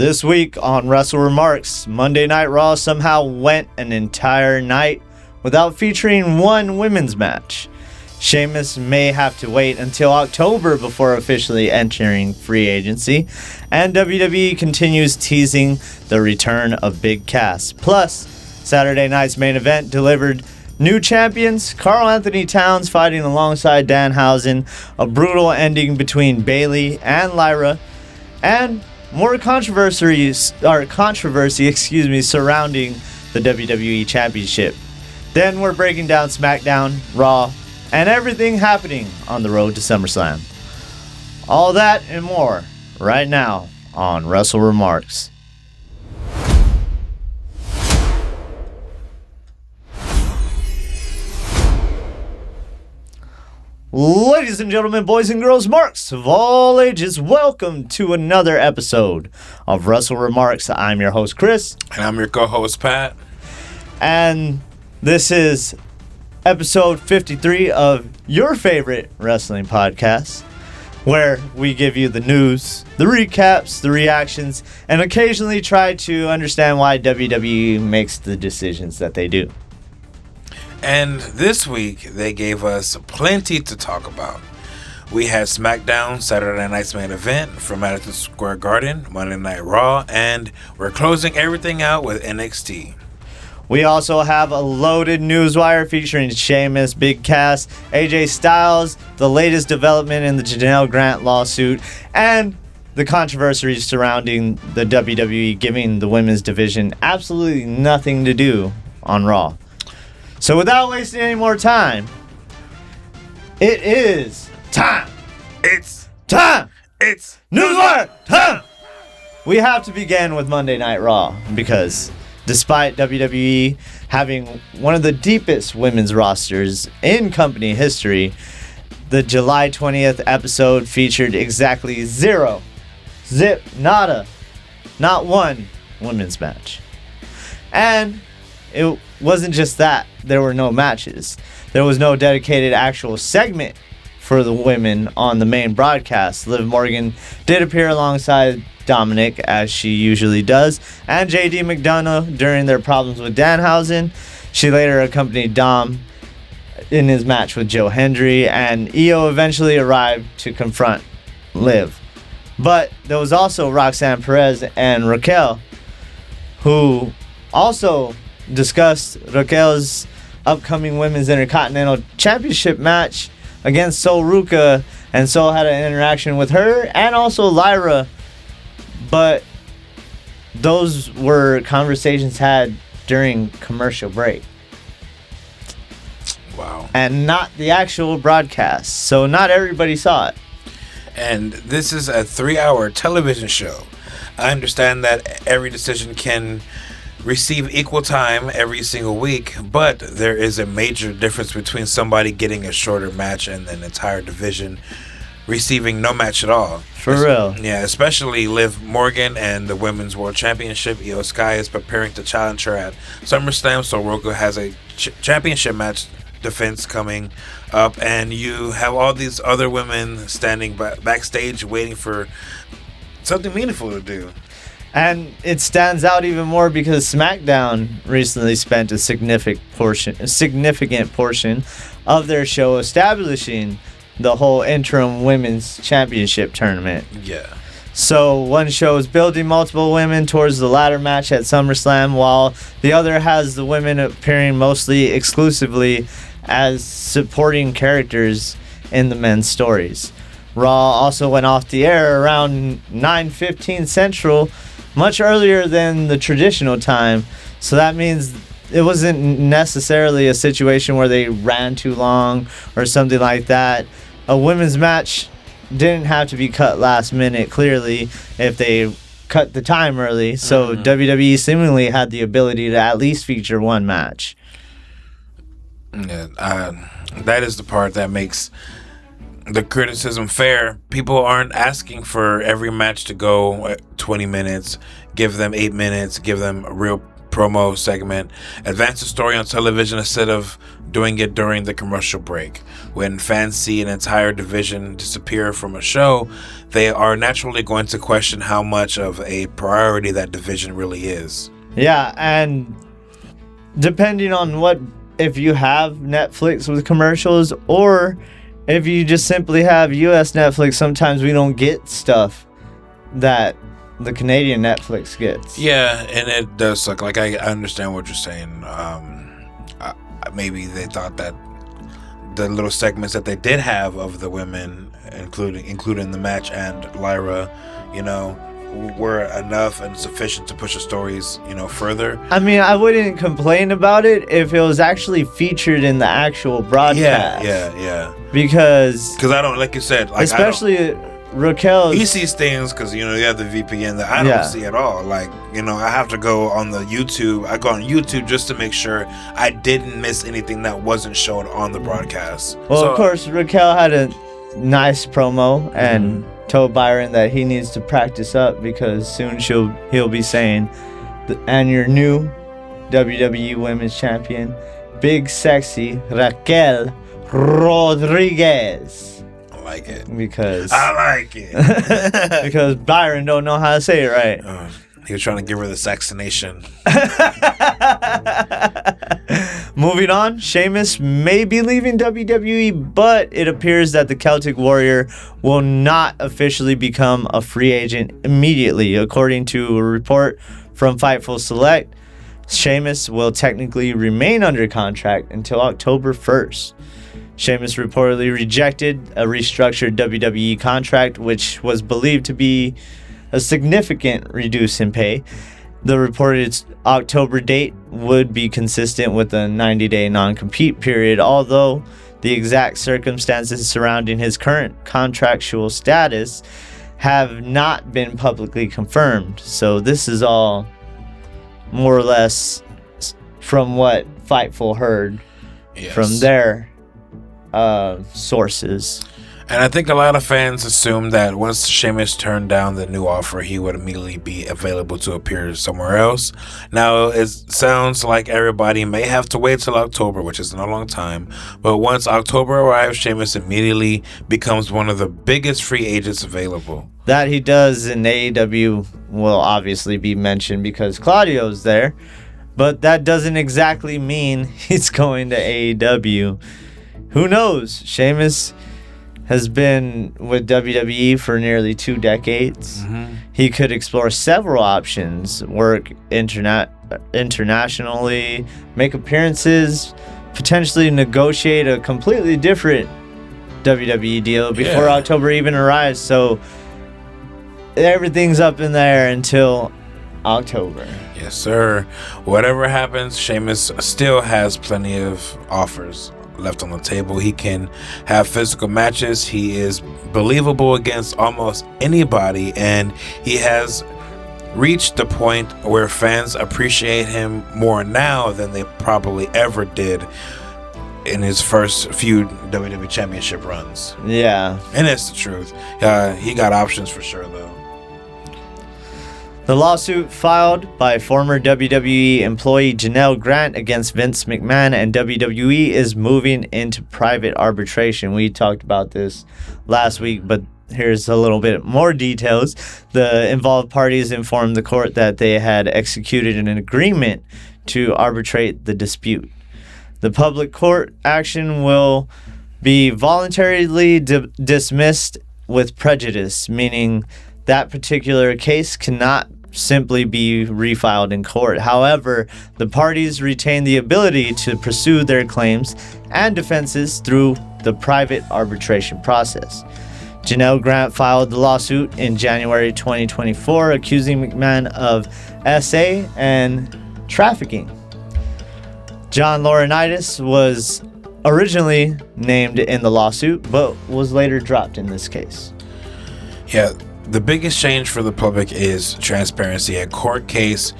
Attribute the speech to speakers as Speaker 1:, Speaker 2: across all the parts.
Speaker 1: This week on Wrestle WreMarks, Monday Night Raw somehow went an entire night without featuring one women's match. Sheamus may have to wait until October before officially entering free agency, and WWE continues teasing the return of Big Cass. Plus, Saturday night's main event delivered new champions, Karl-Anthony Towns fighting alongside Danhausen, a brutal ending between Bayley and Lyra, and more controversy surrounding the WWE Championship. Then we're breaking down SmackDown, Raw, and everything happening on the road to SummerSlam. All that and more right now on Wrestle WreMarks. Ladies and gentlemen, boys and girls, marks of all ages, welcome to another episode of Wrestle WreMarks. I'm your host, Chris.
Speaker 2: And I'm your co-host, Pat.
Speaker 1: And this is episode 53 of your favorite wrestling podcast, where we give you the news, the recaps, the reactions, and occasionally try to understand why WWE makes the decisions that they do.
Speaker 2: And this week, they gave us plenty to talk about. We had SmackDown, Saturday night's main event from Madison Square Garden, Monday Night Raw, and we're closing everything out with NXT.
Speaker 1: We also have a loaded newswire featuring Sheamus, Big Cass, AJ Styles, the latest development in the Janel Grant lawsuit, and the controversy surrounding the WWE giving the women's division absolutely nothing to do on Raw. So without wasting any more time, it is time.
Speaker 2: It's
Speaker 1: time.
Speaker 2: It's
Speaker 1: newswire time. We have to begin with Monday Night Raw because despite WWE having one of the deepest women's rosters in company history, the July 20th episode featured exactly not one women's match. And it wasn't just that. There were no matches. There was no dedicated actual segment for the women on the main broadcast. Liv Morgan did appear alongside Dominic, as she usually does, and JD McDonough during their problems with Danhausen. She later accompanied Dom in his match with Joe Hendry, and Io eventually arrived to confront Liv. But there was also Roxanne Perez and Raquel, who also discussed Raquel's upcoming Women's Intercontinental Championship match against Sol Ruca, and Sol had an interaction with her and also Lyra, but those were conversations had during commercial break.
Speaker 2: Wow.
Speaker 1: And not the actual broadcast, so not everybody saw it.
Speaker 2: And this is a 3-hour television show. I understand that every decision can receive equal time every single week, but there is a major difference between somebody getting a shorter match and an entire division receiving no match at all.
Speaker 1: For real.
Speaker 2: Yeah, especially Liv Morgan and the Women's World Championship. Io Sky is preparing to challenge her at SummerSlam, so Roku has a championship match defense coming up, and you have all these other women standing backstage waiting for something meaningful to do.
Speaker 1: And it stands out even more because SmackDown recently spent a significant portion of their show establishing the whole interim women's championship tournament.
Speaker 2: Yeah.
Speaker 1: So one show is building multiple women towards the ladder match at SummerSlam, while the other has the women appearing mostly exclusively as supporting characters in the men's stories. Raw also went off the air around 9:15 Central, much earlier than the traditional time, so that means it wasn't necessarily a situation where they ran too long or something like that. A women's match didn't have to be cut last minute, clearly, if they cut the time early, so WWE seemingly had the ability to at least feature one match.
Speaker 2: Yeah, that is the part that makes the criticism fair. People aren't asking for every match to go 20 minutes. Give them 8 minutes. Give them real promo segment, advance the story on television instead of doing it during the commercial break. When fans see an entire division disappear from a show, they are naturally going to question how much of a priority that division really is.
Speaker 1: Yeah, and depending on if you have Netflix with commercials, or if you just simply have US Netflix, sometimes we don't get stuff that the Canadian Netflix gets.
Speaker 2: Yeah, and it does suck. Like, I understand what you're saying. Maybe they thought that the little segments that they did have of the women, including the match and Lyra, were enough and sufficient to push the stories, further.
Speaker 1: I mean, I wouldn't complain about it if it was actually featured in the actual broadcast.
Speaker 2: Yeah.
Speaker 1: Because
Speaker 2: I don't, like you said, like,
Speaker 1: especially Raquel.
Speaker 2: He sees things because you have the VPN that I don't see at all. Like, I have to go on the YouTube. I go on YouTube just to make sure I didn't miss anything that wasn't shown on the broadcast.
Speaker 1: Well, of course, Raquel had a nice promo and told Byron that he needs to practice up because soon he'll be saying, and your new WWE Women's Champion, Big Sexy Raquel Rodriguez.
Speaker 2: I like it.
Speaker 1: Because Byron don't know how to say it right.
Speaker 2: He was trying to give her the Saxonation.
Speaker 1: Moving on, Sheamus may be leaving WWE, but it appears that the Celtic Warrior will not officially become a free agent immediately. According to a report from Fightful Select, Sheamus will technically remain under contract until October 1st. Sheamus reportedly rejected a restructured WWE contract, which was believed to be a significant reduce in pay. The reported October date would be consistent with a 90-day non-compete period, although the exact circumstances surrounding his current contractual status have not been publicly confirmed. So this is all more or less from what Fightful heard from their sources.
Speaker 2: And I think a lot of fans assumed that once Sheamus turned down the new offer, he would immediately be available to appear somewhere else. Now, it sounds like everybody may have to wait till October, which isn't a long time. But once October arrives, Sheamus immediately becomes one of the biggest free agents available.
Speaker 1: That he does in AEW will obviously be mentioned because Claudio's there. But that doesn't exactly mean he's going to AEW. Who knows? Sheamus has been with WWE for nearly 2 decades. He could explore several options, work internationally, make appearances, potentially negotiate a completely different WWE deal before October even arrives. So everything's up in there until October.
Speaker 2: Yes, sir. Whatever happens, Sheamus still has plenty of offers left on the table. He can have physical matches. He is believable against almost anybody, and he has reached the point where fans appreciate him more now than they probably ever did in his first few WWE Championship runs.
Speaker 1: Yeah.
Speaker 2: And it's the truth. He got options for sure, though.
Speaker 1: The lawsuit filed by former WWE employee Janel Grant against Vince McMahon and WWE is moving into private arbitration. We talked about this last week, but here's a little bit more details. The involved parties informed the court that they had executed an agreement to arbitrate the dispute. The public court action will be voluntarily dismissed with prejudice, meaning that particular case cannot simply be refiled in court. However, the parties retain the ability to pursue their claims and defenses through the private arbitration process. Janel Grant filed the lawsuit in January 2024, accusing McMahon of SA and trafficking. John Laurinaitis was originally named in the lawsuit, but was later dropped in this case.
Speaker 2: Yeah. The biggest change for the public is transparency. A court case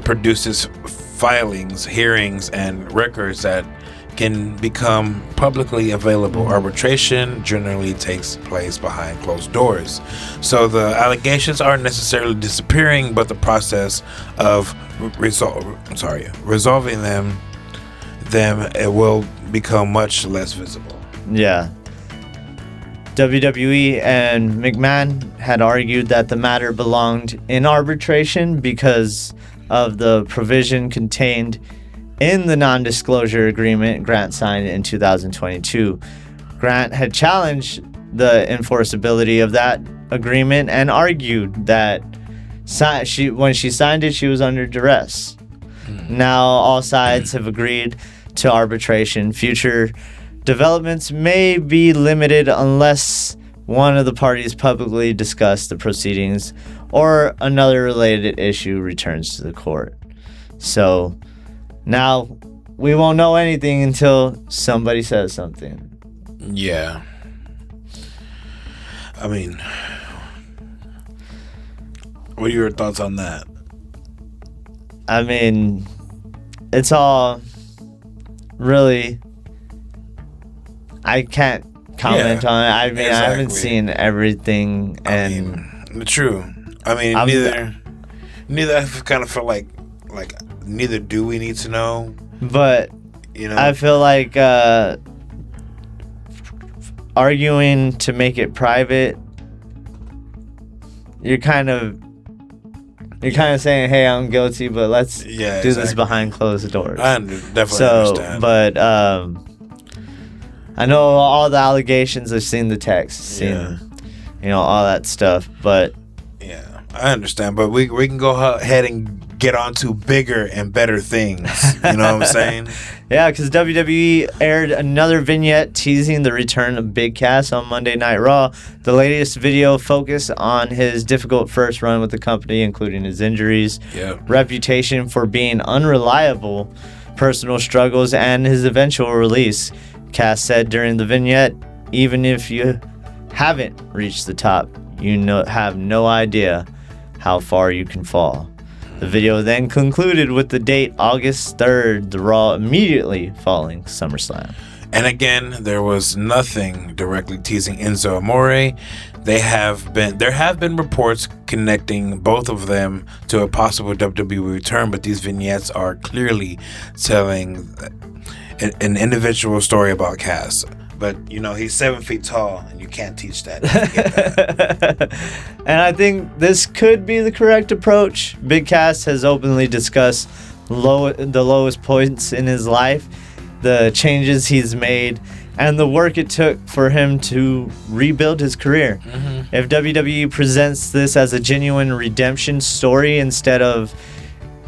Speaker 2: produces filings, hearings, and records that can become publicly available. Arbitration generally takes place behind closed doors. So the allegations aren't necessarily disappearing, but the process of resolving them it will become much less visible.
Speaker 1: Yeah. WWE and McMahon had argued that the matter belonged in arbitration because of the provision contained in the non-disclosure agreement Grant signed in 2022. Grant had challenged the enforceability of that agreement and argued that when she signed it, she was under duress. Now all sides have agreed to arbitration. Future developments may be limited unless one of the parties publicly discuss the proceedings or another related issue returns to the court. So now we won't know anything until somebody says something.
Speaker 2: Yeah. I mean, what are your thoughts on that?
Speaker 1: I mean, it's all really... I can't comment on it. I mean, exactly. I haven't seen everything, and
Speaker 2: true. I mean, neither. I kind of feel like neither do we need to know.
Speaker 1: But I feel like arguing to make it private, you're kind of saying, "Hey, I'm guilty, but let's do this behind closed doors."
Speaker 2: I definitely understand.
Speaker 1: But I know all the allegations. I've seen the text, seen all that stuff. But
Speaker 2: yeah, I understand. But we can go ahead and get on to bigger and better things. You know what I'm saying?
Speaker 1: Yeah, because WWE aired another vignette teasing the return of Big Cass on Monday Night Raw. The latest video focused on his difficult first run with the company, including his injuries, reputation for being unreliable, personal struggles, and his eventual release. Cass said during the vignette, "Even if you haven't reached the top, have no idea how far you can fall." The video then concluded with the date August 3rd, the Raw immediately following SummerSlam.
Speaker 2: And again, there was nothing directly teasing Enzo Amore. There have been reports connecting both of them to a possible WWE return, but these vignettes are clearly telling an individual story about Cass. But, he's 7 feet tall, and you can't teach that.
Speaker 1: And I think this could be the correct approach. Big Cass has openly discussed the lowest points in his life, the changes he's made, and the work it took for him to rebuild his career. Mm-hmm. If WWE presents this as a genuine redemption story instead of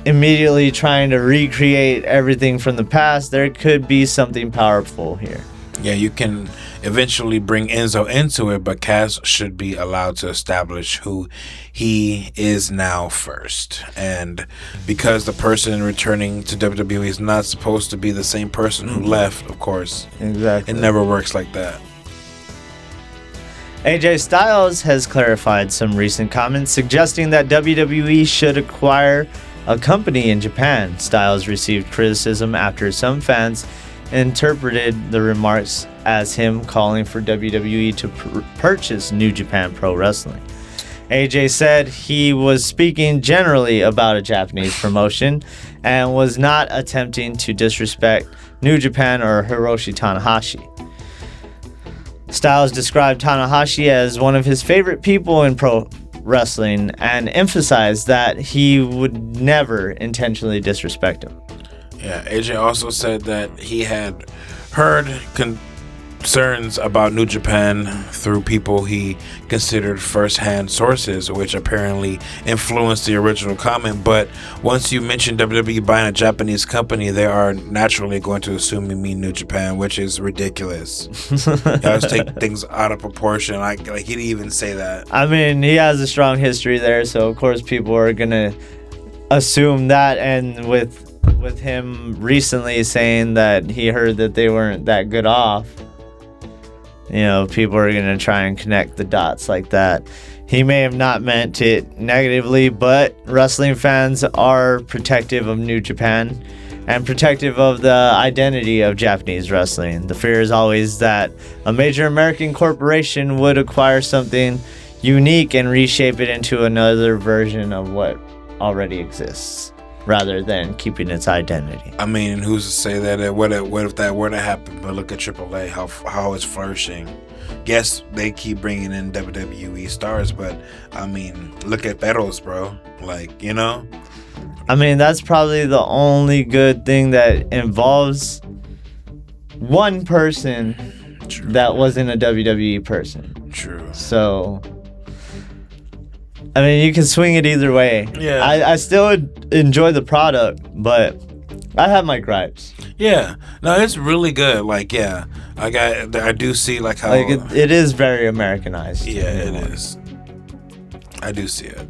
Speaker 1: immediately trying to recreate everything from the past, there could be something powerful here.
Speaker 2: Yeah, you can eventually bring Enzo into it, but Cass should be allowed to establish who he is now first. And because the person returning to WWE is not supposed to be the same person who left, of course.
Speaker 1: Exactly.
Speaker 2: It never works like that.
Speaker 1: AJ Styles has clarified some recent comments suggesting that WWE should acquire a company in Japan. Styles received criticism after some fans interpreted the remarks as him calling for WWE to purchase New Japan Pro Wrestling. AJ said he was speaking generally about a Japanese promotion and was not attempting to disrespect New Japan or Hiroshi Tanahashi. Styles described Tanahashi as one of his favorite people in pro wrestling and emphasized that he would never intentionally disrespect him.
Speaker 2: Yeah, AJ also said that he had heard concerns about New Japan through people he considered first-hand sources, which apparently influenced the original comment. But once you mention WWE buying a Japanese company, they are naturally going to assume you mean New Japan, which is ridiculous. You always take things out of proportion. Like he didn't even say that.
Speaker 1: I mean, he has a strong history there, so of course people are gonna assume that, and with him recently saying that he heard that they weren't that good off, people are going to try and connect the dots like that. He may have not meant it negatively, but wrestling fans are protective of New Japan, and protective of the identity of Japanese wrestling. The fear is always that a major American corporation would acquire something unique and reshape it into another version of what already exists, rather than keeping its identity.
Speaker 2: I mean, who's to say that? What if that were to happen? But look at AAA, how it's flourishing. Yes, they keep bringing in WWE stars, but I mean, look at Perros, bro. Like, you know?
Speaker 1: I mean, that's probably the only good thing that involves one person
Speaker 2: True.
Speaker 1: that wasn't a WWE person.
Speaker 2: True.
Speaker 1: So, I mean, you can swing it either way.
Speaker 2: Yeah.
Speaker 1: I still enjoy the product, but I have my gripes.
Speaker 2: Yeah. No, it's really good. Like, yeah. I do see, like, how...
Speaker 1: Like, it is very Americanized.
Speaker 2: Yeah, it is. I do see it.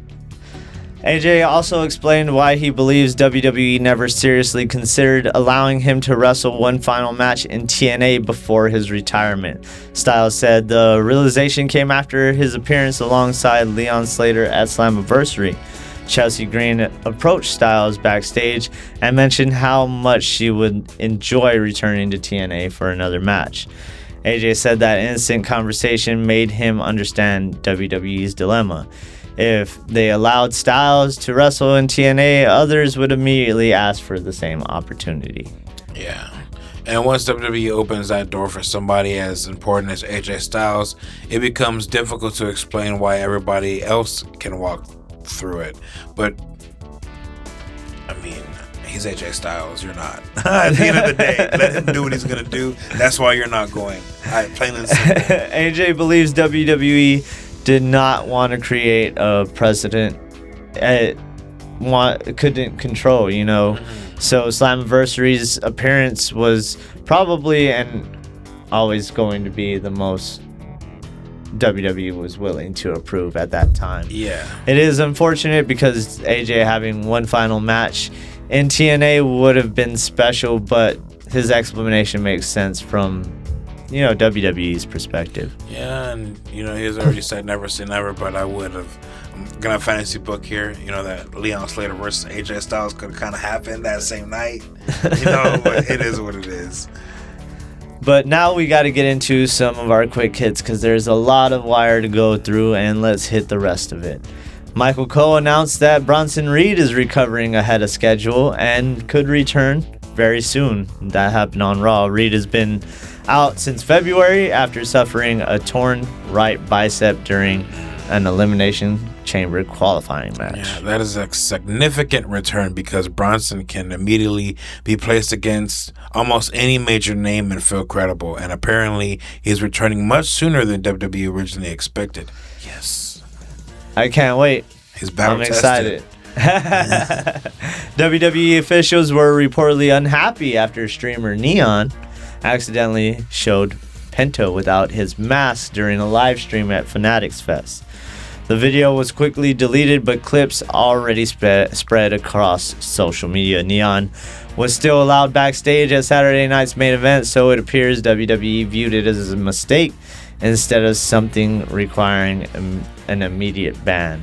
Speaker 1: AJ also explained why he believes WWE never seriously considered allowing him to wrestle one final match in TNA before his retirement. Styles said the realization came after his appearance alongside Leon Slater at Slammiversary. Chelsea Green approached Styles backstage and mentioned how much she would enjoy returning to TNA for another match. AJ said that instant conversation made him understand WWE's dilemma. If they allowed Styles to wrestle in TNA, others would immediately ask for the same opportunity.
Speaker 2: Yeah. And once WWE opens that door for somebody as important as AJ Styles, it becomes difficult to explain why everybody else can walk through it. But, I mean, he's AJ Styles, you're not. At the end of the day, let him do what he's going to do. That's why you're not going. Plain and simple.
Speaker 1: AJ believes WWE did not want to create a precedent it couldn't control, you know.
Speaker 2: Mm-hmm.
Speaker 1: So Slammiversary's appearance was probably and always going to be the most WWE was willing to approve at that time.
Speaker 2: Yeah.
Speaker 1: It is unfortunate because AJ having one final match in TNA would have been special, but his explanation makes sense from, you know, WWE's perspective.
Speaker 2: Yeah, and, you know, he's already said never say never, but I would have. I'm going to fantasy book here, you know, that Leon Slater versus AJ Styles could have kind of happened that same night. You know, but it is what it is.
Speaker 1: But now we got to get into some of our quick hits because there's a lot of wire to go through, and let's hit the rest of it. Michael Cole announced that Bronson Reed is recovering ahead of schedule and could return very soon. That happened on Raw. Reed has been out since February after suffering a torn right bicep during an Elimination Chamber qualifying match.
Speaker 2: Yeah, that is a significant return because Bronson can immediately be placed against almost any major name and feel credible, and apparently he's returning much sooner than WWE originally expected. Yes.
Speaker 1: I can't wait.
Speaker 2: He's battle
Speaker 1: I'm
Speaker 2: tested.
Speaker 1: excited. WWE officials were reportedly unhappy after streamer Neon accidentally showed Pento without his mask during a live stream at Fanatics Fest. The video was quickly deleted, but clips already spread across social media. Neon was still allowed backstage at Saturday night's main event, so it appears WWE viewed it as a mistake instead of something requiring an immediate ban.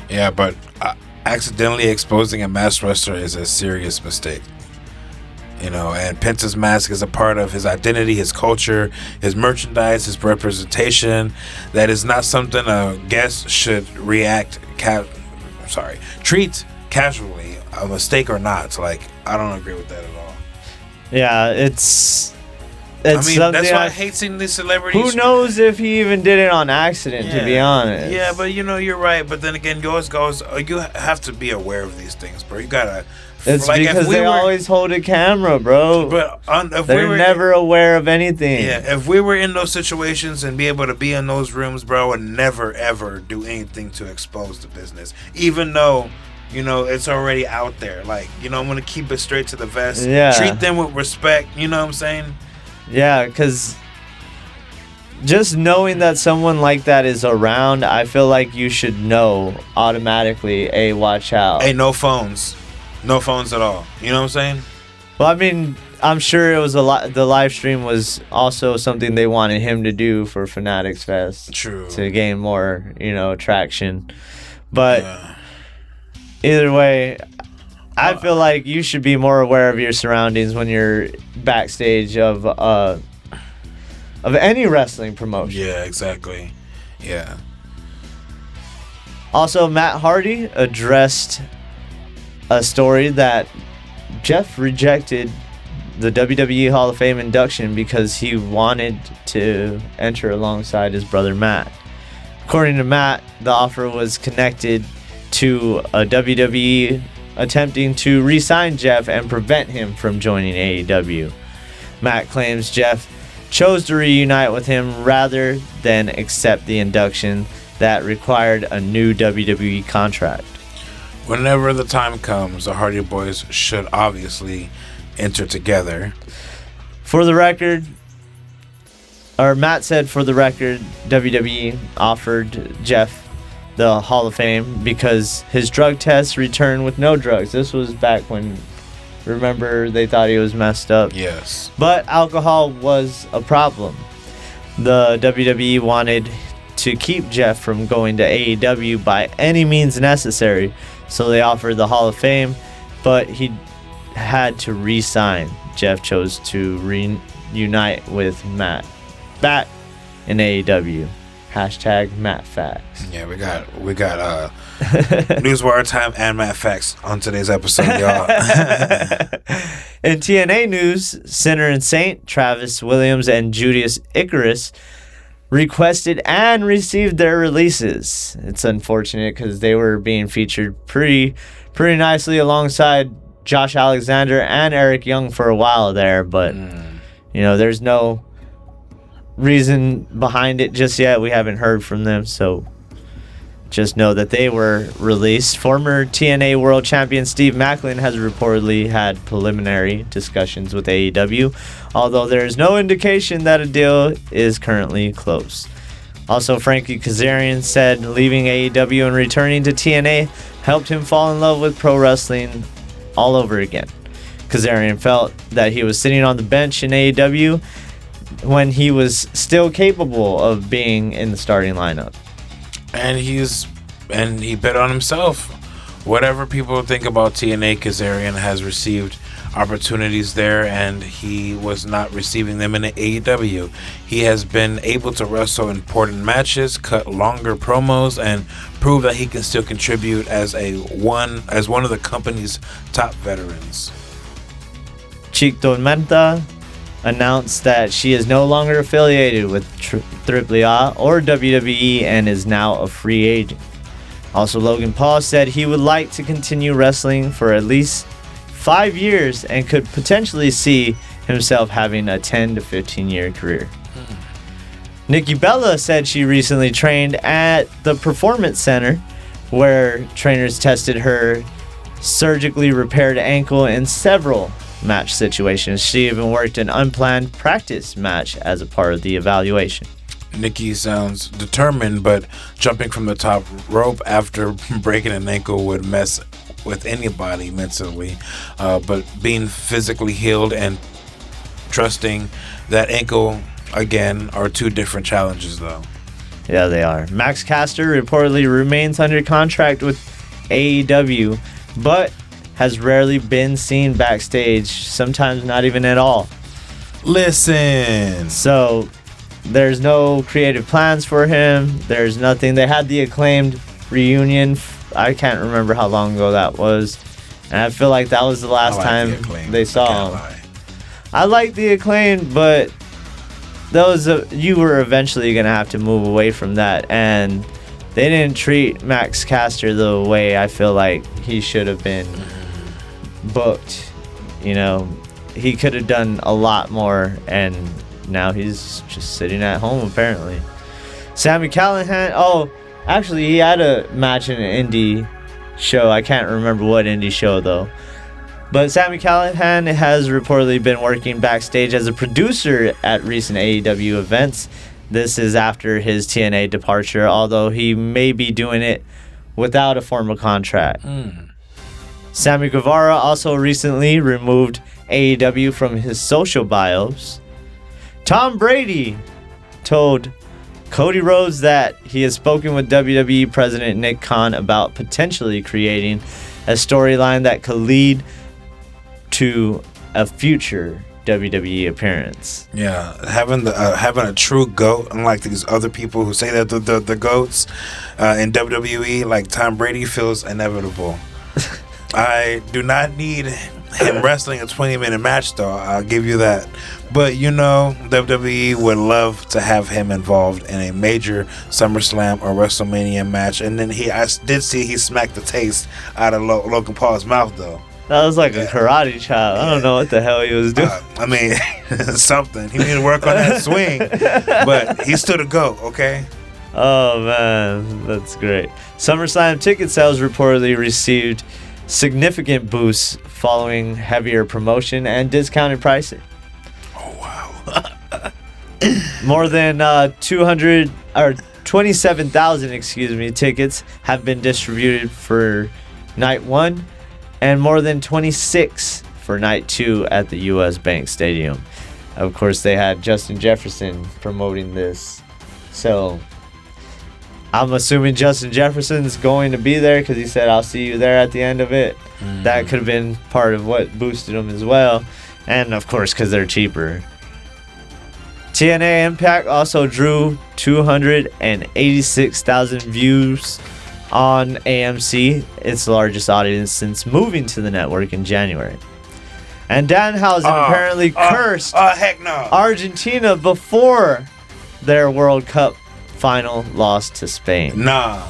Speaker 2: Yeah, but accidentally exposing a masked wrestler is a serious mistake. You know, and Pence's mask is a part of his identity, his culture, his merchandise, his representation. That is not something a guest should treat casually, a mistake or not. Like, I don't agree with that at all.
Speaker 1: Yeah, it's
Speaker 2: I mean, that's why I
Speaker 1: I
Speaker 2: hate seeing these celebrities.
Speaker 1: Who knows if he even did it on accident, to be honest.
Speaker 2: Yeah, but you know, you're right. But then again, you have to be aware of these things, bro. You gotta.
Speaker 1: It's like because they always hold a camera, bro.
Speaker 2: But
Speaker 1: they're never aware of anything.
Speaker 2: Yeah, if we were in those situations and be able to be in those rooms, bro, and never ever do anything to expose the business, even though, you know, it's already out there. Like, you know, I'm gonna keep it straight to the vest.
Speaker 1: Yeah.
Speaker 2: Treat them with respect. You know what I'm saying?
Speaker 1: Yeah, because just knowing that someone like that is around, I feel like you should know automatically, hey, watch out.
Speaker 2: Hey, no phones. No phones at all. You know what I'm saying?
Speaker 1: Well, I mean, I'm sure it was the live stream was also something they wanted him to do for Fanatics Fest.
Speaker 2: True.
Speaker 1: To gain more, you know, traction. But either way, I feel like you should be more aware of your surroundings when you're backstage of any wrestling promotion.
Speaker 2: Yeah, exactly. Yeah.
Speaker 1: Also, Matt Hardy addressed a story that Jeff rejected the WWE Hall of Fame induction because he wanted to enter alongside his brother Matt. According to Matt, the offer was connected to a WWE attempting to re-sign Jeff and prevent him from joining AEW. Matt claims Jeff chose to reunite with him rather than accept the induction that required a new WWE contract.
Speaker 2: Whenever the time comes, the Hardy Boys should obviously enter together.
Speaker 1: For the record, or Matt said for the record, WWE offered Jeff the Hall of Fame because his drug test returned with no drugs. This was back when, remember, they thought he was messed up.
Speaker 2: Yes.
Speaker 1: But alcohol was a problem. The WWE wanted to keep Jeff from going to AEW by any means necessary, so they offered the Hall of Fame, but he had to re-sign. Jeff chose to reunite with Matt back in AEW. Hashtag Matt Facts.
Speaker 2: Yeah, we got Newswire time and Matt Facts on today's episode, y'all.
Speaker 1: In TNA news, Sinner and Saint, Travis Williams, and Judas Icarus requested and received their releases. It's unfortunate because they were being featured pretty nicely alongside Josh Alexander and Eric Young for a while there, but there's no reason behind it just yet. We haven't heard from them, so just know that they were released. Former TNA World Champion Steve Maclin has reportedly had preliminary discussions with AEW, although there is no indication that a deal is currently close. Also, Frankie Kazarian said leaving AEW and returning to TNA helped him fall in love with pro wrestling all over again. Kazarian felt that he was sitting on the bench in AEW when he was still capable of being in the starting lineup.
Speaker 2: And he bet on himself. Whatever people think about TNA, Kazarian has received opportunities there, and he was not receiving them in AEW. He has been able to wrestle important matches, cut longer promos, and prove that he can still contribute as one of the company's top veterans.
Speaker 1: Chic Tormenta announced that she is no longer affiliated with AAA or WWE and is now a free agent. Also, Logan Paul said he would like to continue wrestling for at least 5 years and could potentially see himself having a 10 to 15 year career. Nikki Bella said she recently trained at the Performance Center, where trainers tested her surgically repaired ankle in several match situations. She even worked an unplanned practice match as a part of the evaluation.
Speaker 2: Nikki sounds determined, but jumping from the top rope after breaking an ankle would mess with anybody mentally. But being physically healed and trusting that ankle again are two different challenges, though.
Speaker 1: Yeah, they are. Max Caster reportedly remains under contract with AEW, but has rarely been seen backstage, sometimes not even at all.
Speaker 2: Listen.
Speaker 1: So there's no creative plans for him. There's nothing. They had the Acclaimed reunion. I can't remember how long ago that was. And I feel like that was the last time they saw him. I like the Acclaimed, but you were eventually going to have to move away from that. And they didn't treat Max Caster the way I feel like he should have been booked. He could have done a lot more, and now he's just sitting at home apparently. Sami Callihan, actually he had a match in an indie show. I can't remember what indie show though. But Sami Callihan has reportedly been working backstage as a producer at recent AEW events. This is after his TNA departure, although he may be doing it without a formal contract. Sammy Guevara also recently removed AEW from his social bios. Tom Brady told Cody Rhodes that he has spoken with WWE President Nick Khan about potentially creating a storyline that could lead to a future WWE appearance.
Speaker 2: Yeah, having a true GOAT, unlike these other people who say that the GOATs in WWE, like Tom Brady, feels inevitable. I do not need him wrestling a 20-minute match, though. I'll give you that. But, WWE would love to have him involved in a major SummerSlam or WrestleMania match. And then I did see he smacked the taste out of Logan Paul's mouth, though.
Speaker 1: That was like a karate chop. I don't know what the hell he was doing.
Speaker 2: Something. He needed to work on that swing. But he's still the GOAT, okay?
Speaker 1: Oh, man. That's great. SummerSlam ticket sales reportedly received significant boosts following heavier promotion and discounted pricing.
Speaker 2: Oh, wow.
Speaker 1: More than 27,000, tickets have been distributed for night 1 and more than 26 for night 2 at the US Bank Stadium. Of course, they had Justin Jefferson promoting this. So I'm assuming Justin Jefferson's going to be there because he said, I'll see you there at the end of it. Mm-hmm. That could have been part of what boosted them as well. And, of course, because they're cheaper. TNA Impact also drew 286,000 views on AMC, its largest audience since moving to the network in January. And Danhausen apparently cursed
Speaker 2: heck no.
Speaker 1: Argentina before their World Cup final loss to Spain.
Speaker 2: Nah.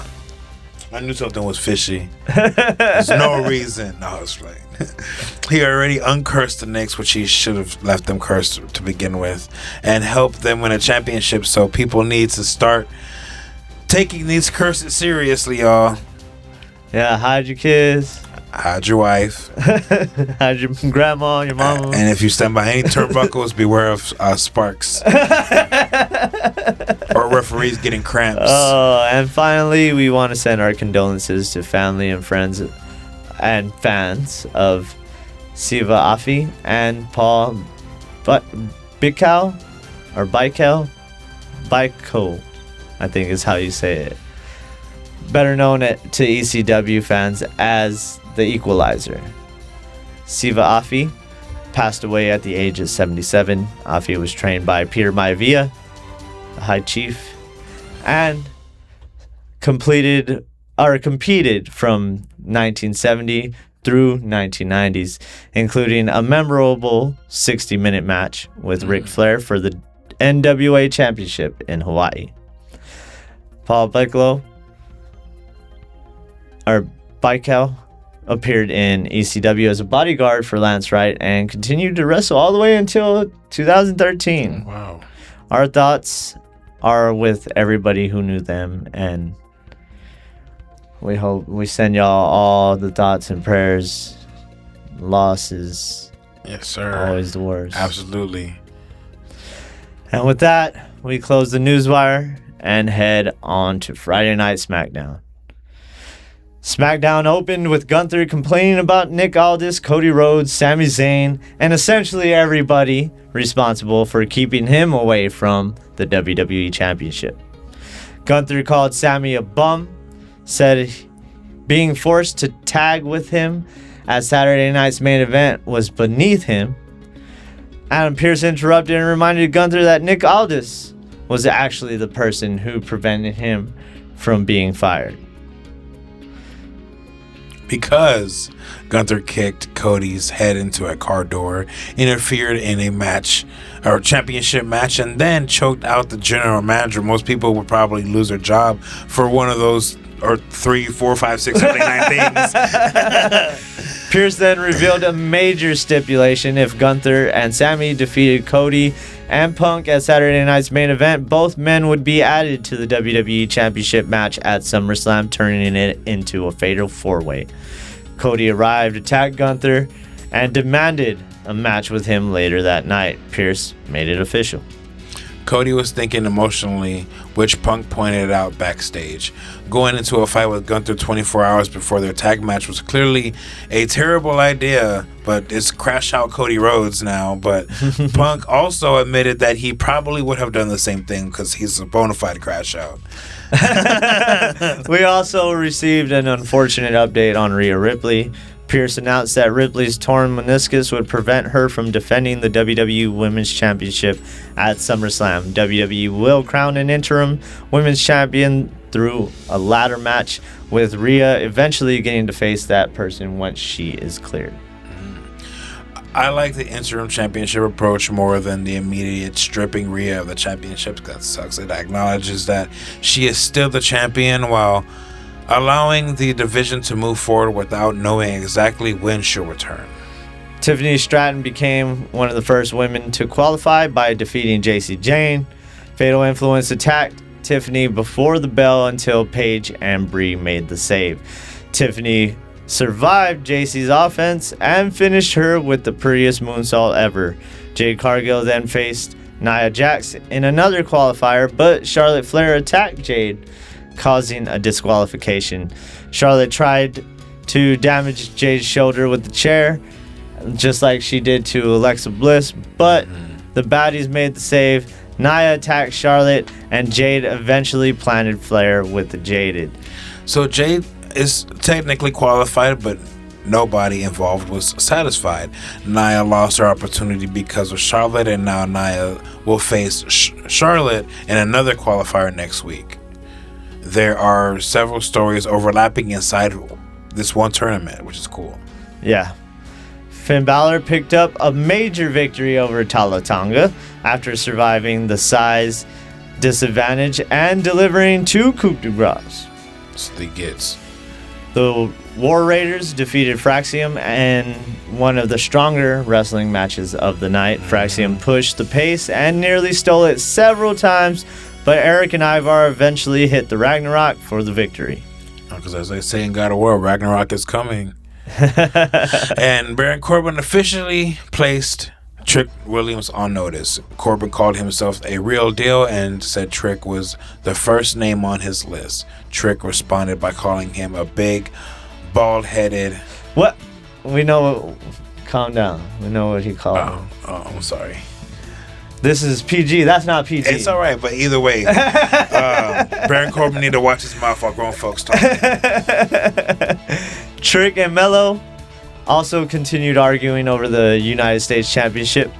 Speaker 2: I knew something was fishy. There's no reason. No, it's right. He already uncursed the Knicks, which he should have left them cursed to begin with, and helped them win a championship. So people need to start taking these curses seriously, y'all.
Speaker 1: Yeah, hide your kids.
Speaker 2: Hide your wife.
Speaker 1: Hide your grandma, your mama.
Speaker 2: And if you stand by any turnbuckles, beware of sparks. Or referees getting cramps.
Speaker 1: Oh, and finally, we want to send our condolences to family and friends and fans of Siva Afi and Paul Bickel, or Bickel, I think is how you say it. Better known to ECW fans as the Equalizer. Siva Afi passed away at the age of 77. Afi was trained by Peter Maivia, the High Chief, and competed from 1970 through 1990s, including a memorable 60-minute match with Ric Flair for the NWA Championship in Hawaii. Paul Bickel appeared in ECW as a bodyguard for Lance Wright and continued to wrestle all the way until 2013.
Speaker 2: Wow.
Speaker 1: Our thoughts are with everybody who knew them, and we send y'all all the thoughts and prayers. Loss is
Speaker 2: yes, sir.
Speaker 1: Always the worst.
Speaker 2: Absolutely.
Speaker 1: And with that, we close the newswire and head on to Friday Night SmackDown. SmackDown opened with Gunther complaining about Nick Aldis, Cody Rhodes, Sami Zayn, and essentially everybody responsible for keeping him away from the WWE Championship. Gunther called Sami a bum, said being forced to tag with him at Saturday night's main event was beneath him. Adam Pearce interrupted and reminded Gunther that Nick Aldis was actually the person who prevented him from being fired.
Speaker 2: Because Gunther kicked Cody's head into a car door, interfered in a match, or championship match, and then choked out the general manager. Most people would probably lose their job for one of those, or 3, 4, 5, 6, 7, 8, 9 things.
Speaker 1: Pearce then revealed a major stipulation. If Gunther and Sami defeated Cody and Punk at Saturday night's main event, both men would be added to the WWE Championship match at SummerSlam, turning it into a fatal 4-way. Cody arrived, attacked Gunther, and demanded a match with him later that night. Pearce made it official.
Speaker 2: Cody was thinking emotionally, which Punk pointed out backstage. Going into a fight with Gunther 24 hours before their tag match was clearly a terrible idea, but it's Crash Out Cody Rhodes now. But Punk also admitted that he probably would have done the same thing because he's a bona fide Crash Out.
Speaker 1: We also received an unfortunate update on Rhea Ripley. Pierce announced that Ripley's torn meniscus would prevent her from defending the WWE Women's Championship at SummerSlam. WWE will crown an interim Women's Champion through a ladder match, with Rhea eventually getting to face that person once she is cleared.
Speaker 2: I like the interim championship approach more than the immediate stripping Rhea of the championship. That sucks. It acknowledges that she is still the champion while allowing the division to move forward without knowing exactly when she'll return.
Speaker 1: Tiffany Stratton became one of the first women to qualify by defeating Jacy Jayne. Fatal Influence attacked Tiffany before the bell until Paige and Brie made the save. Tiffany survived Jacy's offense and finished her with the prettiest moonsault ever. Jade Cargill then faced Nia Jax in another qualifier, but Charlotte Flair attacked Jade, causing a disqualification. Charlotte tried to damage Jade's shoulder with the chair, just like she did to Alexa Bliss, but the baddies made the save. Nia attacked Charlotte, and Jade eventually planted Flair with the Jaded.
Speaker 2: So Jade is technically qualified, but nobody involved was satisfied. Nia lost her opportunity because of Charlotte, and now Nia will face Charlotte in another qualifier next week. There are several stories overlapping inside this one tournament, which is cool.
Speaker 1: Yeah. Finn Balor picked up a major victory over Tala Tonga after surviving the size disadvantage and delivering 2 coup de grace.
Speaker 2: So he gets.
Speaker 1: The War Raiders defeated Fraxium in one of the stronger wrestling matches of the night. Fraxium pushed the pace and nearly stole it several times, but Eric and Ivar eventually hit the Ragnarok for the victory.
Speaker 2: Because as they say in God of War, Ragnarok is coming. And Baron Corbin officially placed Trick Williams on notice. Corbin called himself a real deal and said Trick was the first name on his list. Trick responded by calling him a big, bald-headed...
Speaker 1: What? We know... Calm down. We know what he called him.
Speaker 2: Oh, I'm sorry.
Speaker 1: This is PG. That's not PG.
Speaker 2: It's all right, but either way, Baron Corbin need to watch his mouth while grown folks talk.
Speaker 1: Trick and Mello also continued arguing over the United States Championship.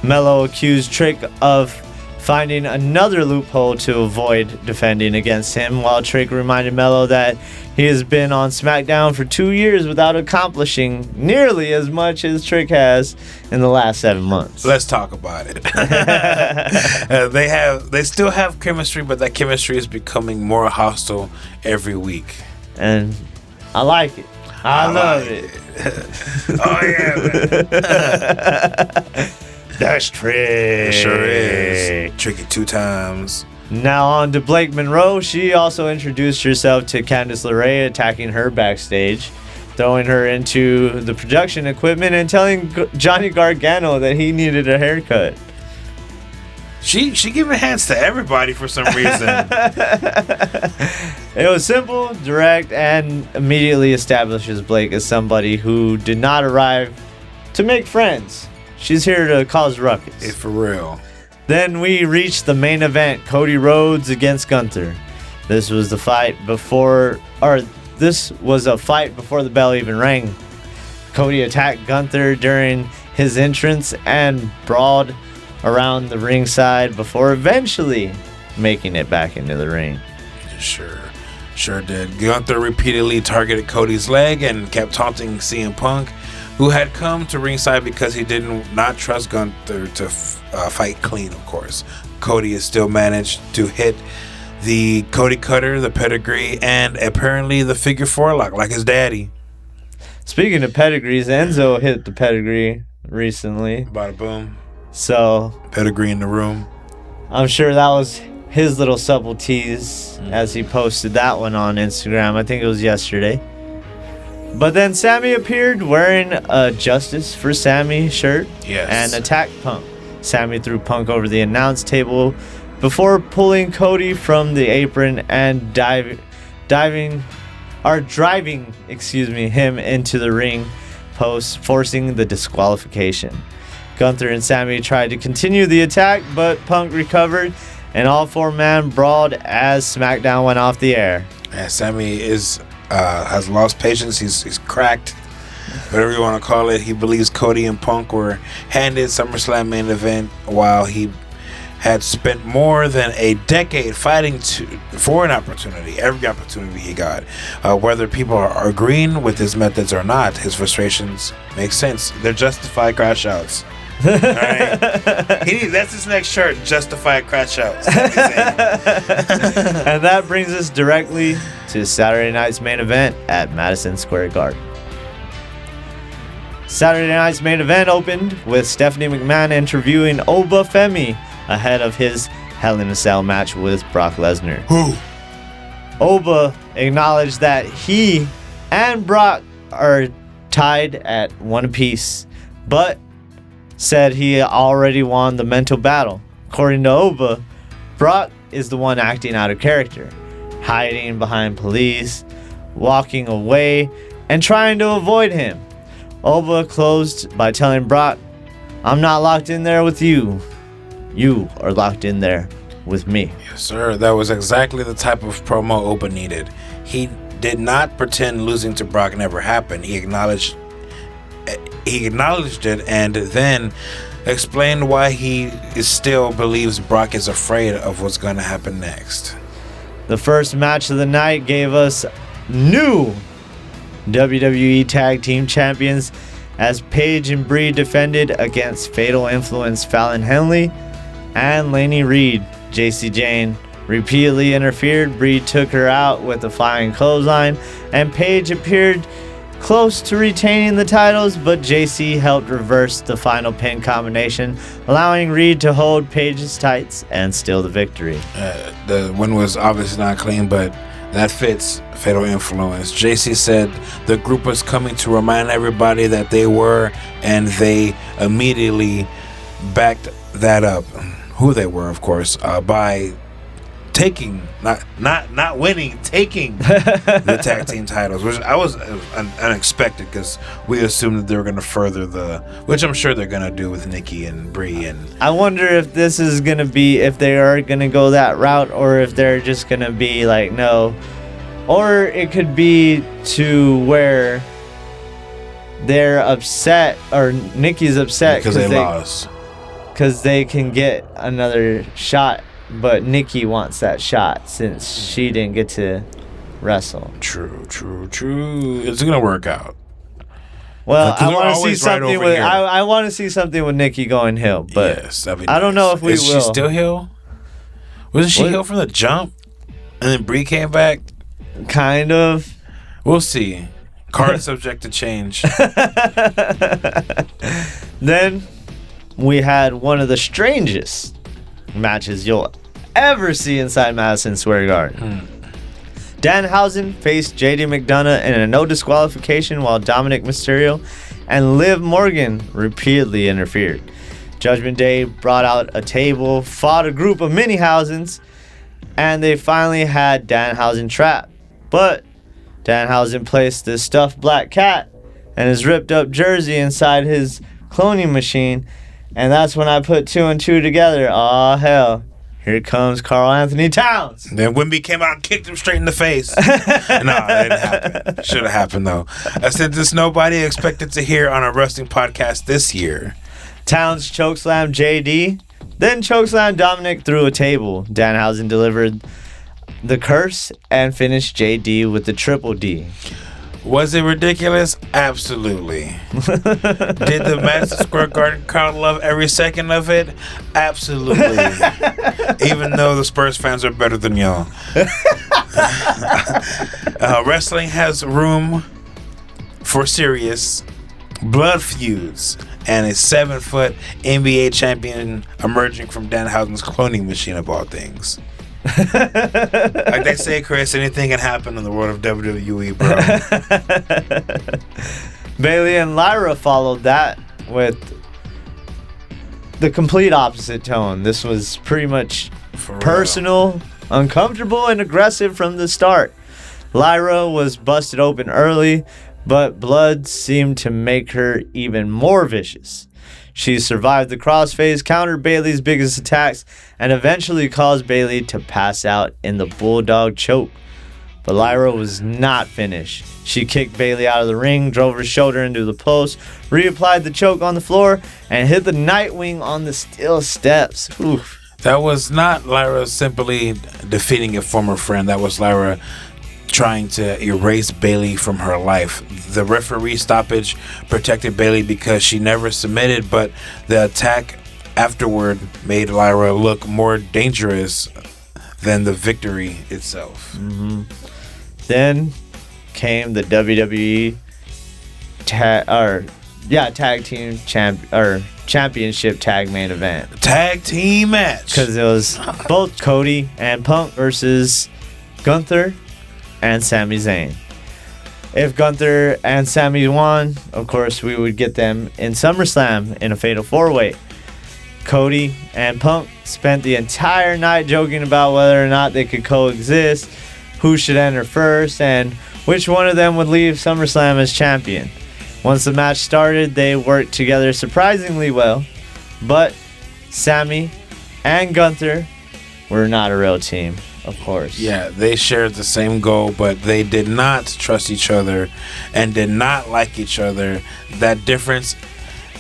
Speaker 1: Mello accused Trick of finding another loophole to avoid defending against him, while Trick reminded Mello that he has been on SmackDown for 2 years without accomplishing nearly as much as Trick has in the last 7 months.
Speaker 2: Let's talk about it. They still have chemistry, but that chemistry is becoming more hostile every week.
Speaker 1: And I like it. I love it.
Speaker 2: Oh yeah, man.
Speaker 1: That's Trick.
Speaker 2: It sure is. Tricky 2 times.
Speaker 1: Now on to Blake Monroe. She also introduced herself to Candice LeRae, attacking her backstage, throwing her into the production equipment and telling Johnny Gargano that he needed a haircut.
Speaker 2: She giving hands to everybody for some reason.
Speaker 1: It was simple, direct, and immediately establishes Blake as somebody who did not arrive to make friends. She's here to cause ruckus.
Speaker 2: It's for real.
Speaker 1: Then we reached the main event, Cody Rhodes against Gunther. This was a fight before the bell even rang. Cody attacked Gunther during his entrance and brawled around the ringside before eventually making it back into the ring.
Speaker 2: Sure did. Gunther repeatedly targeted Cody's leg and kept taunting CM Punk, who had come to ringside because he did not trust Gunther to fight clean, of course. Cody has still managed to hit the Cody Cutter, the pedigree, and apparently the figure 4 lock, like his daddy.
Speaker 1: Speaking of pedigrees, Enzo hit the pedigree recently.
Speaker 2: Bada boom.
Speaker 1: So
Speaker 2: pedigree in the room.
Speaker 1: I'm sure that was his little subtle tease as he posted that one on Instagram. I think it was yesterday. But then Sami appeared wearing a Justice for Sami shirt and attacked Punk. Sami threw Punk over the announce table before pulling Cody from the apron and driving him into the ring post, forcing the disqualification. Gunther and Sami tried to continue the attack, but Punk recovered, and all four-man brawled as SmackDown went off the air.
Speaker 2: Yeah, Sami has lost patience. He's cracked, whatever you want to call it. He believes Cody and Punk were handed SummerSlam main event while he had spent more than a decade fighting for an opportunity, every opportunity he got. Whether people are agreeing with his methods or not, his frustrations make sense. They're justified crash outs. All right? That's his next shirt, justified crash outs.
Speaker 1: And that brings us directly to Saturday night's main event at Madison Square Garden. Saturday night's main event opened with Stephanie McMahon interviewing Oba Femi ahead of his Hell in a Cell match with Brock Lesnar.
Speaker 2: Who?
Speaker 1: Oba acknowledged that he and Brock are tied at one apiece, but said he already won the mental battle. According to Oba, Brock is the one acting out of character, hiding behind police, walking away, and trying to avoid him. Oba closed by telling Brock, "I'm not locked in there with you. You are locked in there with me."
Speaker 2: Yes, sir. That was exactly the type of promo Oba needed. He did not pretend losing to Brock never happened. He acknowledged it and then explained why he still believes Brock is afraid of what's going to happen next.
Speaker 1: The first match of the night gave us new WWE Tag Team Champions as Paige and Bree defended against Fatal Influence Fallon Henley and Laney Reed. JC Jane repeatedly interfered. Bree took her out with a flying clothesline, and Paige appeared close to retaining the titles, but JC helped reverse the final pin combination, allowing Reed to hold Paige's tights and steal the victory.
Speaker 2: The win was obviously not clean, but that fits Fatal Influence. JC said the group was coming to remind everybody that they were, and they immediately backed that up. Who they were, of course, by taking, not winning, taking the tag team titles, which I was unexpected because we assumed that they were going to further which I'm sure they're going to do with Nikki and Brie. And
Speaker 1: I wonder if this is going to be, if they are going to go that route, or if they're just going to be like, no, or it could be to where they're upset, or Nikki's upset
Speaker 2: because they lost.
Speaker 1: Because they can get another shot, but Nikki wants that shot since she didn't get to wrestle.
Speaker 2: True. It's gonna work out.
Speaker 1: Well, I want to see something with I want to see something with Nikki going heel, but
Speaker 2: yes, that'd be
Speaker 1: I don't know if we will.
Speaker 2: Is she still heel? Wasn't she heel from the jump, and then Brie came back?
Speaker 1: Kind of.
Speaker 2: We'll see. Card subject to change.
Speaker 1: Then we had one of the strangest matches you'll ever see inside Madison Square Garden. Danhausen faced JD McDonough in a no disqualification, while Dominic Mysterio and Liv Morgan repeatedly interfered. Judgment Day brought out a table, fought a group of mini-Hausens, and they finally had Danhausen trapped. But Danhausen placed the stuffed black cat and his ripped up jersey inside his cloning machine, and that's when I put two and two together. Aw, hell. Here comes Karl-Anthony Towns.
Speaker 2: Then Wimby came out and kicked him straight in the face. No, it didn't happen. Should have happened, though. I said this nobody expected to hear on a wrestling podcast this year.
Speaker 1: Towns chokeslammed JD, then chokeslammed Dominic through a table. Danhausen delivered the curse and finished JD with the triple D.
Speaker 2: Was it ridiculous? Absolutely. Did the Madison Square Garden crowd love every second of it? Absolutely. Even though the Spurs fans are better than y'all. Wrestling has room for serious blood feuds and a 7-foot NBA champion emerging from Danhausen's cloning machine of all things. Like they say, Chris, anything can happen in the world of WWE, bro.
Speaker 1: Bayley and Lyra followed that with the complete opposite tone. This was pretty much personal, uncomfortable, and aggressive from the start. Lyra was busted open early, but blood seemed to make her even more vicious. She survived the crossface, countered Bayley's biggest attacks, and eventually caused Bayley to pass out in the Bulldog choke. But Lyra was not finished. She kicked Bayley out of the ring, drove her shoulder into the post, reapplied the choke on the floor, and hit the Nightwing on the steel steps. Oof.
Speaker 2: That was not Lyra simply defeating a former friend. That was Lyra trying to erase Bayley from her life. The referee stoppage protected Bayley because she never submitted, but the attack afterward made Lyra look more dangerous than the victory itself.
Speaker 1: Mm-hmm. Then came the WWE tag team championship tag main event.
Speaker 2: Tag team match.
Speaker 1: Because it was both Cody and Punk versus Gunther and Sami Zayn. If Gunther and Sami won, of course, we would get them in SummerSlam in a Fatal 4-Way. Cody and Punk spent the entire night joking about whether or not they could coexist, who should enter first, and which one of them would leave SummerSlam as champion. Once the match started, they worked together surprisingly well, but Sami and Gunther were not a real team, of course.
Speaker 2: Yeah, they shared the same goal, but they did not trust each other and did not like each other. That difference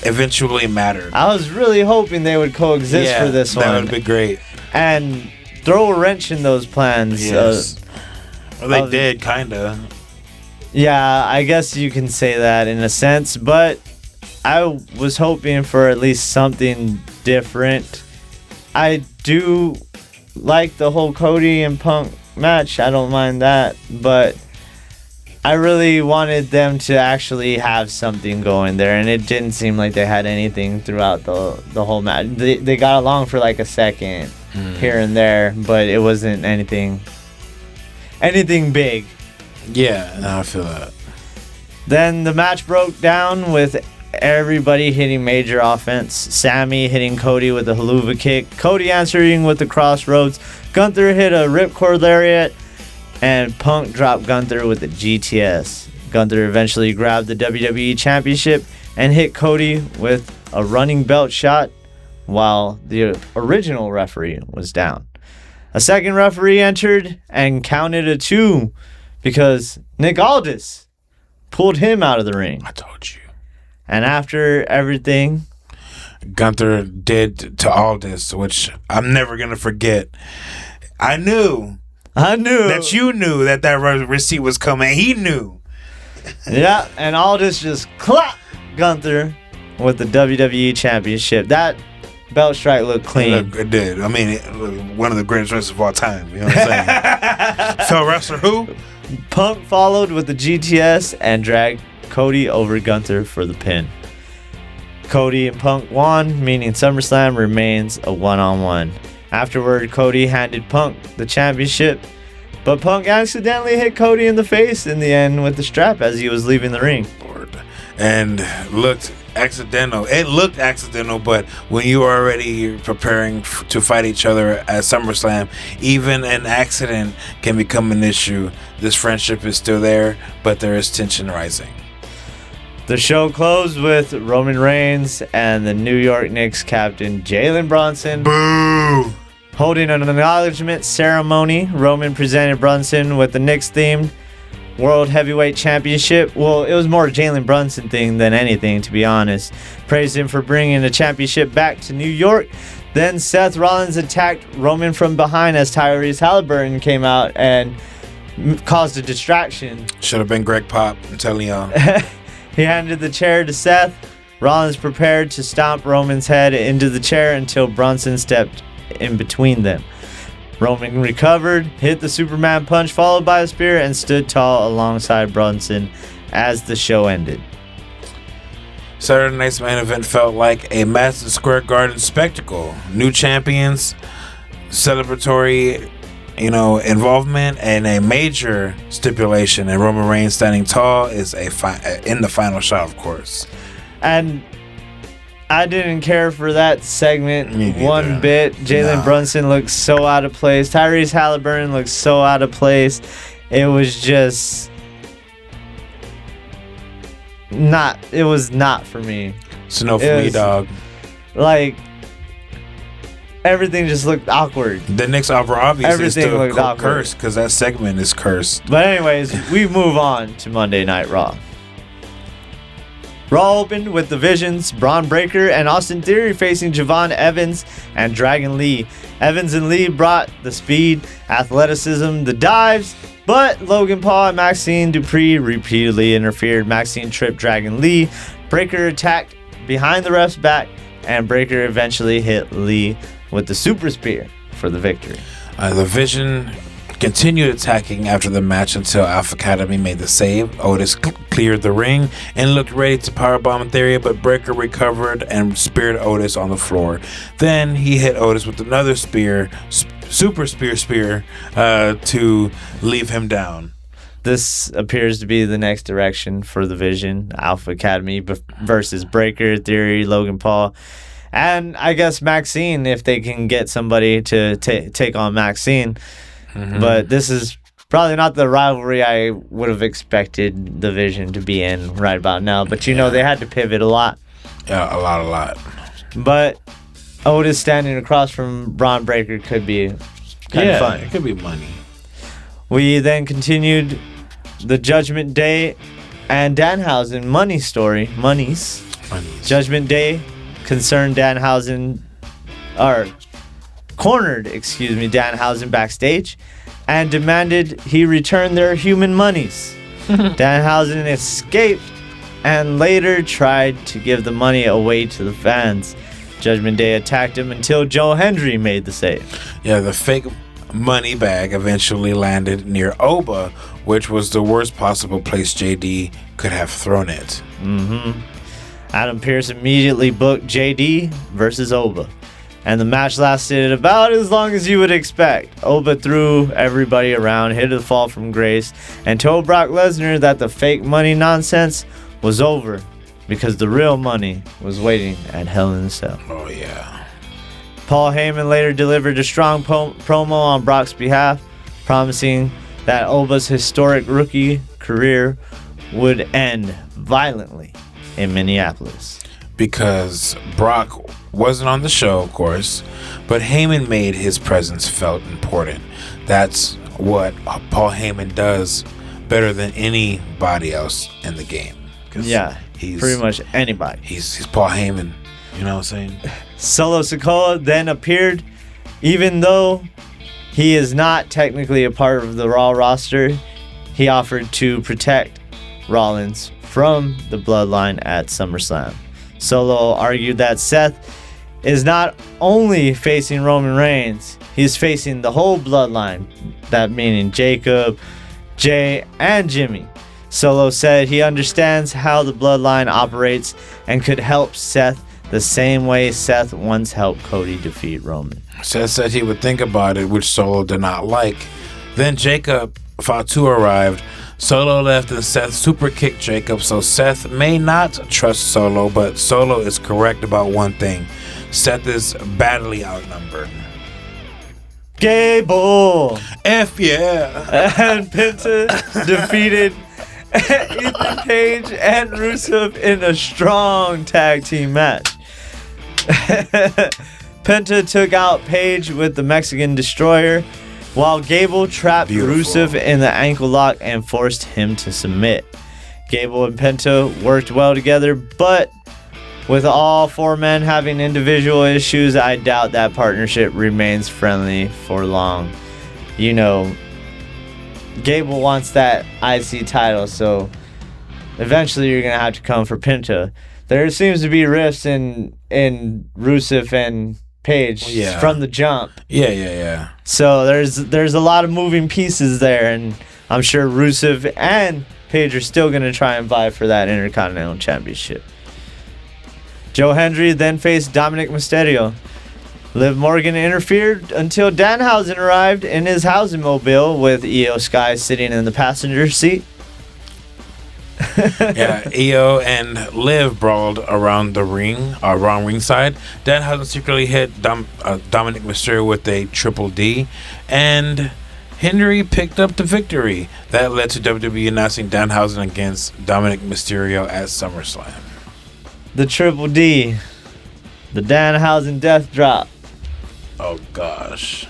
Speaker 2: eventually mattered.
Speaker 1: I was really hoping they would coexist for this one.
Speaker 2: That would be great.
Speaker 1: And throw a wrench in those plans.
Speaker 2: Yes. Well, they did, kind of.
Speaker 1: Yeah, I guess you can say that in a sense, but I was hoping for at least something different. I do like the whole Cody and Punk match. I don't mind that, but I really wanted them to actually have something going there, and it didn't seem like they had anything throughout the whole match. They got along for like a second here and there, but it wasn't anything big.
Speaker 2: Yeah, no, I feel that.
Speaker 1: Then the match broke down with everybody hitting major offense. Sami hitting Cody with a haluva kick, Cody answering with the crossroads, Gunther hit a ripcord lariat, and Punk dropped Gunther with the GTS. Gunther eventually grabbed the WWE Championship and hit Cody with a running belt shot while the original referee was down. A second referee entered and counted a 2 because Nick Aldis pulled him out of the ring.
Speaker 2: I told you.
Speaker 1: And after everything
Speaker 2: Gunther did to Aldis, which I'm never going to forget, I knew that you knew that receipt was coming. He knew.
Speaker 1: Yeah, and Aldis just clapped Gunther with the WWE Championship. That belt strike looked clean.
Speaker 2: It did. I mean, one of the greatest wrestlers of all time. You know what I'm saying? So wrestler who?
Speaker 1: Punk followed with the GTS and dragged Cody over Gunther for the pin. Cody and Punk won, meaning SummerSlam remains a one-on-one. Afterward, Cody handed Punk the championship, but Punk accidentally hit Cody in the face in the end with the strap as he was leaving the ring.
Speaker 2: And looked accidental. It looked accidental, but when you are already preparing to fight each other at SummerSlam, even an accident can become an issue. This friendship is still there, but there is tension rising.
Speaker 1: The show closed with Roman Reigns and the New York Knicks captain Jalen Brunson.
Speaker 2: Boo!
Speaker 1: Holding an acknowledgement ceremony. Roman presented Brunson with the Knicks-themed World Heavyweight Championship. Well, it was more a Jalen Brunson thing than anything, to be honest. Praised him for bringing the championship back to New York. Then Seth Rollins attacked Roman from behind as Tyrese Halliburton came out and caused a distraction.
Speaker 2: Should have been Greg Pop, I'm telling y'all.
Speaker 1: He handed the chair to Seth. Rollins prepared to stomp Roman's head into the chair until Brunson stepped in between them. Roman recovered, hit the Superman punch followed by a spear, and stood tall alongside Brunson as the show ended.
Speaker 2: Saturday night's main event felt like a Madison Square Garden spectacle. New champions, celebratory, involvement, and a major stipulation. And Roman Reigns standing tall is in the final shot, of course.
Speaker 1: And I didn't care for that segment one bit. Jalen Brunson looked so out of place. Tyrese Halliburton looked so out of place. It was just not. It was not for me.
Speaker 2: It's no for me, dog.
Speaker 1: Like, everything just looked awkward.
Speaker 2: The Knicks are obviously
Speaker 1: Everything
Speaker 2: still cursed because that segment is cursed.
Speaker 1: But anyways, we move on to Monday Night Raw. Raw opened with the Visions, Braun Breaker, and Austin Theory facing Javon Evans and Dragon Lee. Evans and Lee brought the speed, athleticism, the dives, but Logan Paul and Maxine Dupree repeatedly interfered. Maxine tripped Dragon Lee. Breaker attacked behind the ref's back, and Breaker eventually hit Lee with the super spear for the victory.
Speaker 2: The Vision continued attacking after the match until Alpha Academy made the save. Otis cleared the ring and looked ready to powerbomb Theory, but Breaker recovered and speared Otis on the floor. Then he hit Otis with another super spear to leave him down.
Speaker 1: This appears to be the next direction for the Vision. Alpha Academy versus Breaker, Theory, Logan Paul. And I guess Maxine, if they can get somebody to take on Maxine. Mm-hmm. But this is probably not the rivalry I would have expected the Vision to be in right about now. But, you know, they had to pivot a lot.
Speaker 2: Yeah, a lot.
Speaker 1: But Otis standing across from Braun Breaker could be kind of fun.
Speaker 2: It could be money.
Speaker 1: We then continued the Judgment Day and Danhausen money story. Monies. Judgment Day concerned cornered Danhausen backstage and demanded he return their human monies. Danhausen escaped and later tried to give the money away to the fans. Judgment Day attacked him until Joe Hendry made the save.
Speaker 2: Yeah, the fake money bag eventually landed near Oba, which was the worst possible place JD could have thrown it.
Speaker 1: Adam Pearce immediately booked JD versus Oba, and the match lasted about as long as you would expect. Oba threw everybody around, hit a fall from grace, and told Brock Lesnar that the fake money nonsense was over because the real money was waiting at Hell in a Cell.
Speaker 2: Oh, yeah.
Speaker 1: Paul Heyman later delivered a strong promo on Brock's behalf, promising that Oba's historic rookie career would end violently in Minneapolis.
Speaker 2: Because Brock wasn't on the show, of course, but Heyman made his presence felt important. That's what Paul Heyman does better than anybody else in the game.
Speaker 1: Yeah, he's pretty much anybody.
Speaker 2: He's Paul Heyman, you know what I'm saying?
Speaker 1: Solo Sikoa then appeared, even though he is not technically a part of the Raw roster. He offered to protect Rollins from the bloodline at SummerSlam. Solo argued that Seth is not only facing Roman Reigns, he's facing the whole bloodline, that meaning Jacob, Jay, and Jimmy. Solo said he understands how the bloodline operates and could help Seth the same way Seth once helped Cody defeat Roman.
Speaker 2: Seth said he would think about it, which Solo did not like. Then Jacob Fatu arrived. Solo left and Seth super kicked Jacob, so Seth may not trust Solo, but Solo is correct about one thing. Seth is badly outnumbered.
Speaker 1: Gable!
Speaker 2: F yeah!
Speaker 1: And Penta defeated Ethan Page and Rusev in a strong tag team match. Penta took out Page with the Mexican Destroyer, while Gable trapped Rusev in the ankle lock and forced him to submit. Gable and Penta worked well together, but with all four men having individual issues, I doubt that partnership remains friendly for long. You know, Gable wants that IC title, so eventually you're going to have to come for Penta. There seems to be rifts in Rusev and Page from the jump.
Speaker 2: Yeah.
Speaker 1: So there's a lot of moving pieces there, and I'm sure Rusev and Page are still going to try and vie for that Intercontinental Championship. Joe Hendry then faced Dominic Mysterio. Liv Morgan interfered until Danhausen arrived in his housing mobile with Io Sky sitting in the passenger seat.
Speaker 2: Yeah, Io and Liv brawled around the ring, around ringside. Danhausen secretly hit Dominic Mysterio with a triple D, and Henry picked up the victory. That led to WWE announcing Danhausen against Dominic Mysterio at SummerSlam.
Speaker 1: The triple D. The Danhausen death drop.
Speaker 2: Oh gosh.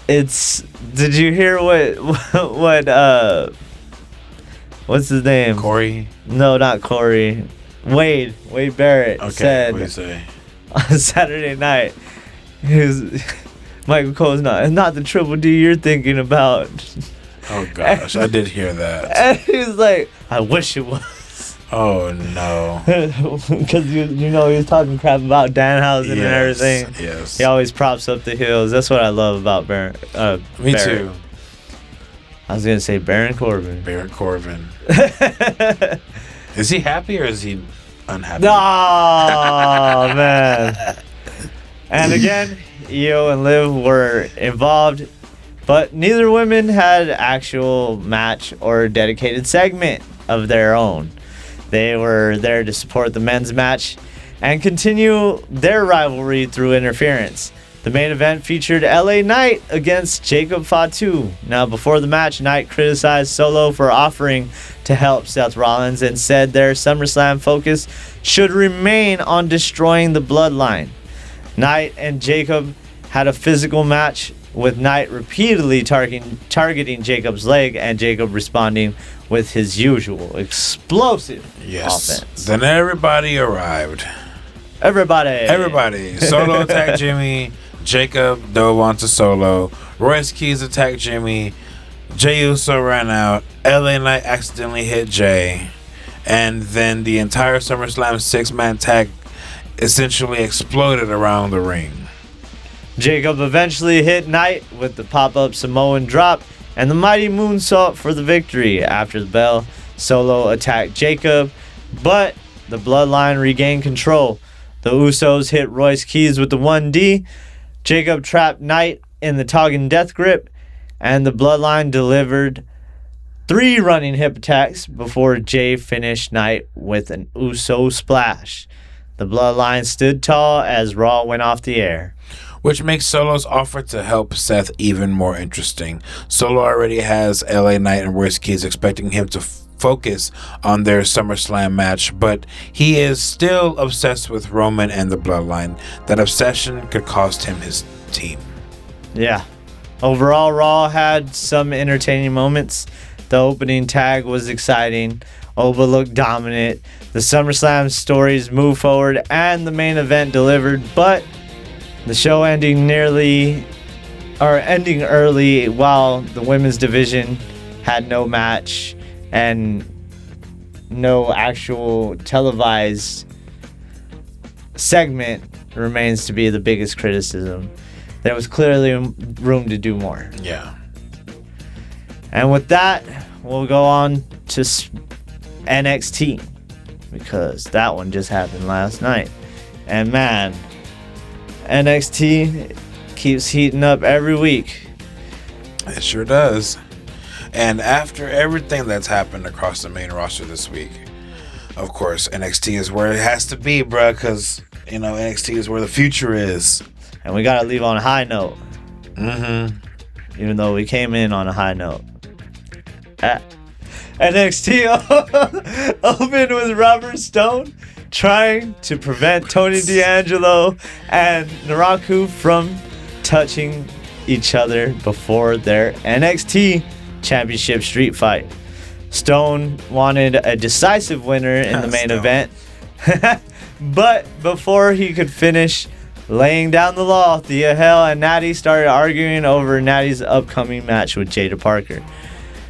Speaker 1: Did you hear what's his name?
Speaker 2: Corey?
Speaker 1: No, not Corey. Wade Barrett said
Speaker 2: what do you say?
Speaker 1: on Saturday night. Michael Cole's not the triple D you're thinking about.
Speaker 2: Oh gosh, I did hear that.
Speaker 1: And he's like, I wish it was.
Speaker 2: Oh no.
Speaker 1: Because you know he was talking crap about Danhausen and everything.
Speaker 2: Yes.
Speaker 1: He always props up the heels. That's what I love about Baron.
Speaker 2: Me
Speaker 1: Barrett.
Speaker 2: too.
Speaker 1: I was gonna say Baron Corbin.
Speaker 2: Baron Corbin. Is he happy or is he unhappy?
Speaker 1: Oh man. And again, Io and Liv were involved, but neither women had actual match or dedicated segment of their own. They were there to support the men's match and continue their rivalry through interference. The main event featured LA Knight against Jacob Fatu. Now, before the match, Knight criticized Solo for offering to help Seth Rollins and said their SummerSlam focus should remain on destroying the bloodline. Knight and Jacob had a physical match, with Knight repeatedly targeting Jacob's leg and Jacob responding with his usual explosive offense.
Speaker 2: Then everybody arrived.
Speaker 1: Everybody.
Speaker 2: Solo attacked Jimmy. Jacob dove onto Solo. Royce Keys attacked Jimmy. Jey Uso ran out. LA Knight accidentally hit Jay. And then the entire SummerSlam 6-man tag essentially exploded around the ring.
Speaker 1: Jacob eventually hit Knight with the pop-up Samoan drop and the mighty moonsault for the victory. After the bell, Solo attacked Jacob, but the Bloodline regained control. The Usos hit Royce Keys with the 1D. Jacob trapped Knight in the Tongan Death Grip, and the Bloodline delivered 3 running hip attacks before Jay finished Knight with an Uso splash. The Bloodline stood tall as Raw went off the air.
Speaker 2: Which makes Solo's offer to help Seth even more interesting. Solo already has LA Knight and Royce Keys expecting him to focus on their SummerSlam match, but he is still obsessed with Roman and the Bloodline. That obsession could cost him his team.
Speaker 1: Yeah. Overall, Raw had some entertaining moments. The opening tag was exciting. Oba looked dominant. The SummerSlam stories moved forward and the main event delivered, but the show ending early while the women's division had no match and no actual televised segment remains to be the biggest criticism. There was clearly room to do more.
Speaker 2: Yeah.
Speaker 1: And with that, we'll go on to NXT, because that one just happened last night. And man, NXT keeps heating up every week.
Speaker 2: It sure does. And after everything that's happened across the main roster this week, of course, NXT is where it has to be, bruh, because, you know, NXT is where the future is.
Speaker 1: And we got to leave on a high note.
Speaker 2: Mm-hmm.
Speaker 1: Even though we came in on a high note. NXT opened with Robert Stone trying to prevent Tony D'Angelo and Naraku from touching each other before their NXT Championship street fight. Stone wanted a decisive winner in the main event, but before he could finish laying down the law, Thea Hale and Natty started arguing over Natty's upcoming match with Jada Parker.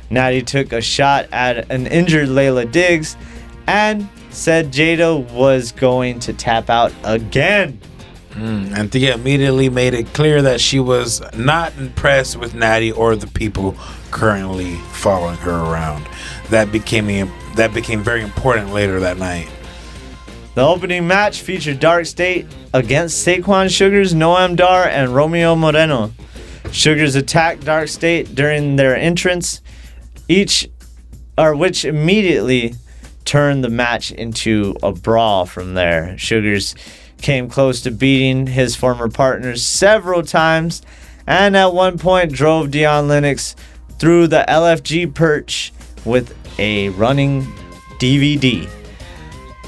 Speaker 1: Natty took a shot at an injured Layla Diggs and said Jada was going to tap out again.
Speaker 2: And Thea immediately made it clear that she was not impressed with Natty or the people currently following her around. That became very important later that night.
Speaker 1: The opening match featured Dark State against Saquon Sugars, Noam Dar, and Romeo Moreno. Sugars attacked Dark State during their entrance, which immediately turned the match into a brawl from there. Sugars came close to beating his former partners several times, and at one point drove Dion Lennox through the LFG perch with a running DVD.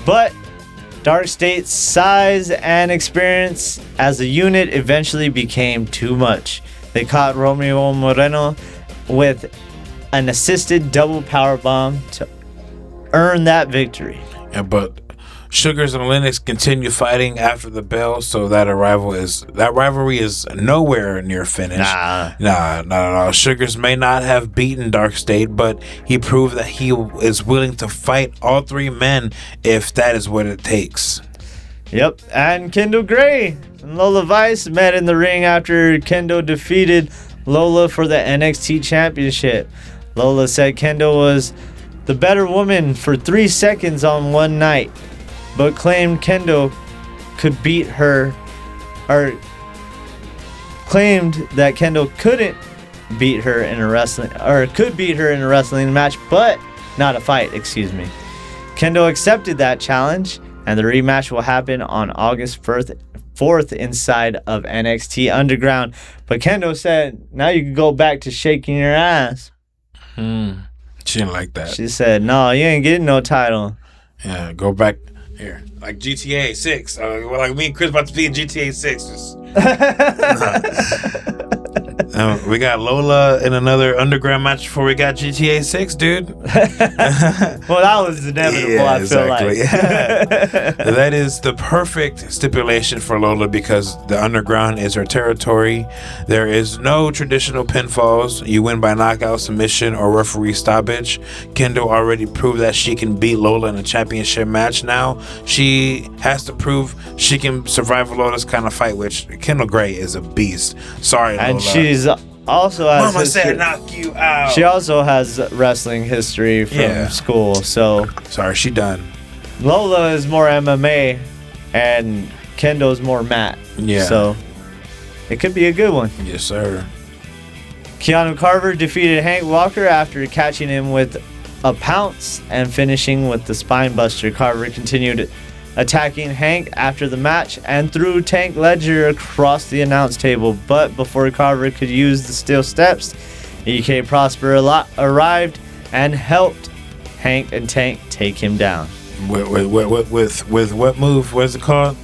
Speaker 1: But Dark State's size and experience as a unit eventually became too much. They caught Romeo Moreno with an assisted double powerbomb to earn that victory.
Speaker 2: Yeah, but Sugars and Lennox continue fighting after the bell, so that rivalry is nowhere near finished. Nah, not at all. Sugars may not have beaten Dark State, but he proved that he is willing to fight all three men if that is what it takes.
Speaker 1: Yep, and Kendall Gray and Lola Vice met in the ring after Kendall defeated Lola for the NXT Championship. Lola said Kendall was the better woman for 3 seconds on one night, but claimed Kendall could beat her, or claimed that Kendall couldn't beat her in a wrestling, or could beat her in a wrestling match, but not a fight, excuse me. Kendall accepted that challenge, and the rematch will happen on August 4th inside of NXT Underground. But Kendall said, now you can go back to shaking your ass.
Speaker 2: She didn't like that.
Speaker 1: She said, no, you ain't getting no title.
Speaker 2: Yeah, go back here. Like GTA 6. Like me and Chris about to be in GTA 6. We got Lola in another underground match before we got GTA 6, dude.
Speaker 1: Well, that was inevitable, yeah, I feel like.
Speaker 2: That is the perfect stipulation for Lola because the underground is her territory. There is no traditional pinfalls. You win by knockout, submission, or referee stoppage. Kendall already proved that she can beat Lola in a championship match now. She has to prove she can survive Lola's kind of fight, which Kendall Gray is a beast. Sorry, Lola.
Speaker 1: And she's also has
Speaker 2: Mama said knock you out.
Speaker 1: She also has wrestling history from school, so
Speaker 2: sorry, she done.
Speaker 1: Lola is more MMA and Kendall's more mat.
Speaker 2: Yeah.
Speaker 1: So it could be a good one.
Speaker 2: Yes, sir.
Speaker 1: Keanu Carver defeated Hank Walker after catching him with a pounce and finishing with the spine buster. Carver continued attacking Hank after the match and threw Tank Ledger across the announce table. But before Carver could use the steel steps, EK Prosper arrived and helped Hank and Tank take him down.
Speaker 2: With what move? What is it called?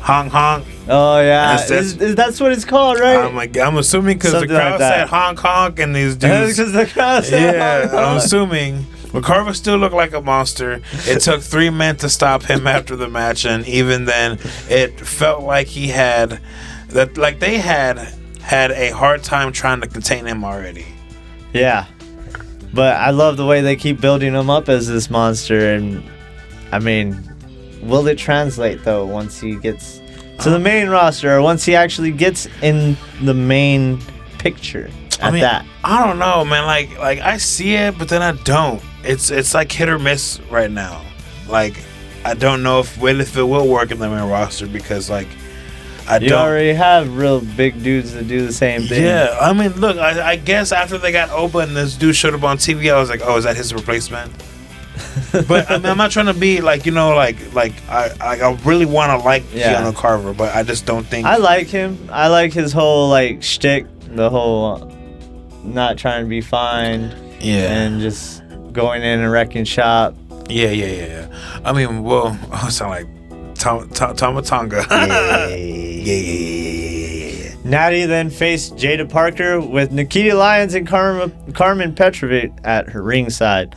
Speaker 2: Honk honk.
Speaker 1: Oh yeah, that's what it's called, right?
Speaker 2: I'm assuming because the crowd said honk honk and these dudes.
Speaker 1: Because the crowd said honk honk.
Speaker 2: I'm assuming. But Carver still looked like a monster. It took 3 men to stop him after the match, and even then, it felt like they had a hard time trying to contain him already.
Speaker 1: Yeah, but I love the way they keep building him up as this monster, and I mean, will it translate though once he gets to the main roster, or once he actually gets in the main picture? I
Speaker 2: don't know, man. Like I see it, but then I don't. It's like hit or miss right now. Like I don't know if it will work in the main roster because you already have real big dudes that do the same thing.
Speaker 1: Yeah,
Speaker 2: I mean, look, I guess after they got Oba and this dude showed up on TV, I was like, oh, is that his replacement? But I mean, I'm not trying to be I really want to like Keanu Carver, but I just don't think
Speaker 1: I like him. I like his whole shtick, the whole not trying to be fine, and just going in and wrecking shop.
Speaker 2: Yeah. I mean, well, I sound like Tomatonga. Yeah.
Speaker 1: Natty then faced Jada Parker with Nikita Lyons and Carmen Petrovic at her ringside.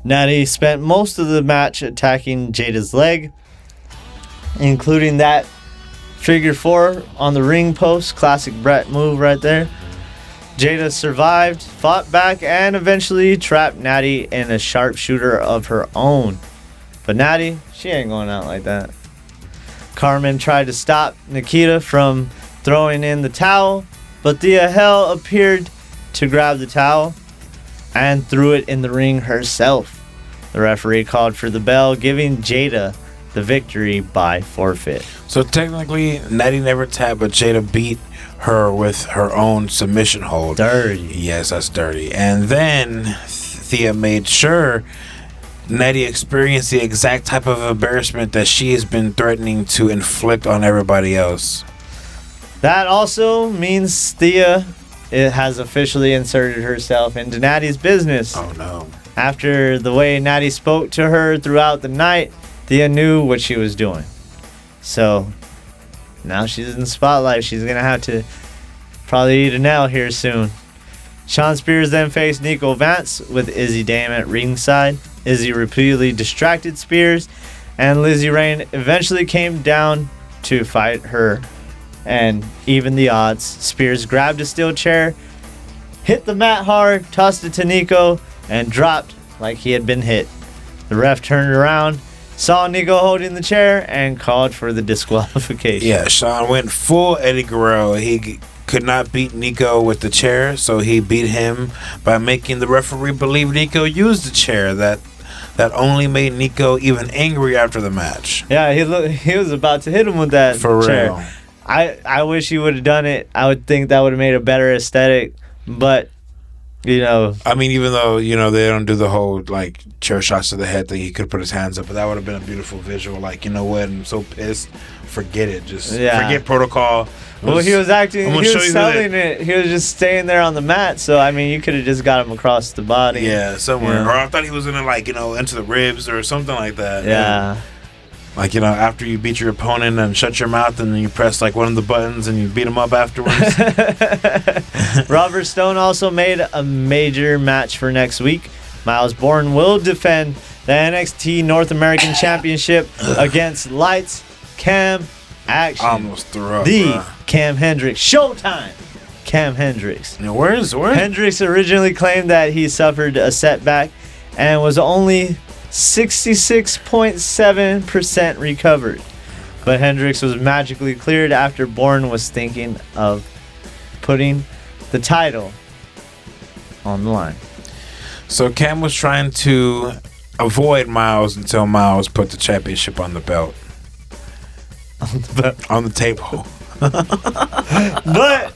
Speaker 1: Natty spent most of the match attacking Jada's leg, including that figure 4 on the ring post. Classic Brett move right there. Jada survived, fought back, and eventually trapped Natty in a sharpshooter of her own. But Natty, she ain't going out like that. Carmen tried to stop Nikita from throwing in the towel, but Thea Hell appeared to grab the towel and threw it in the ring herself. The referee called for the bell, giving Jada the victory by forfeit.
Speaker 2: So technically, Natty never tapped, but Jada beat her with her own submission hold.
Speaker 1: Dirty.
Speaker 2: Yes, that's dirty. And then Thea made sure Natty experienced the exact type of embarrassment that she has been threatening to inflict on everybody else.
Speaker 1: That also means Thea has officially inserted herself into Natty's business.
Speaker 2: Oh no.
Speaker 1: After the way Natty spoke to her throughout the night, Thea knew what she was doing. So now she's in the spotlight. She's going to have to probably eat an L here soon. Shawn Spears then faced Nico Vance with Izzy Dame at ringside. Izzy repeatedly distracted Spears, and Lizzie Rain eventually came down to fight her and even the odds. Spears grabbed a steel chair, hit the mat hard, tossed it to Nico, and dropped like he had been hit. The ref turned around, saw Nico holding the chair, and called for the disqualification.
Speaker 2: Yeah, Shawn went full Eddie Guerrero. He could not beat Nico with the chair, so he beat him by making the referee believe Nico used the chair. That only made Nico even angry after the match.
Speaker 1: Yeah, he was about to hit him with that
Speaker 2: For
Speaker 1: chair.
Speaker 2: real.
Speaker 1: I wish he would have done it. I would think that would have made a better aesthetic, but
Speaker 2: I mean, even though they don't do the whole like chair shots to the head thing, he could put his hands up, but that would have been a beautiful visual. Like, you know what? I'm so pissed. Forget it. Just forget protocol.
Speaker 1: Well, he was acting. He was selling it. He was just staying there on the mat. So I mean, you could have just got him across the body.
Speaker 2: Yeah, somewhere. Or I thought he was gonna into the ribs or something like that.
Speaker 1: Yeah.
Speaker 2: Like, after you beat your opponent and shut your mouth, and then you press like one of the buttons and you beat him up afterwards.
Speaker 1: Robert Stone also made a major match for next week. Miles Bourne will defend the NXT North American Championship against Lights, Cam, Action.
Speaker 2: I almost threw up.
Speaker 1: Cam Hendricks. Showtime. Cam Hendricks.
Speaker 2: Now, where's
Speaker 1: Hendricks originally claimed that he suffered a setback and was only 66.7% recovered. But Hendricks was magically cleared after Bourne was thinking of putting the title on the line.
Speaker 2: So Cam was trying to avoid Miles until Miles put the championship on the belt. On the table.
Speaker 1: But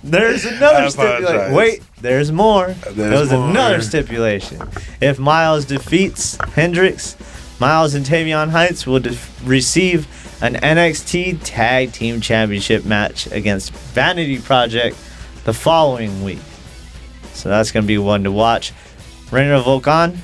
Speaker 1: there's another stipulation. Wait, there's more. There's another stipulation. If Miles defeats Hendricks, Miles and Tavion Heights will receive an NXT Tag Team Championship match against Vanity Project the following week. So that's going to be one to watch. Reina Volcan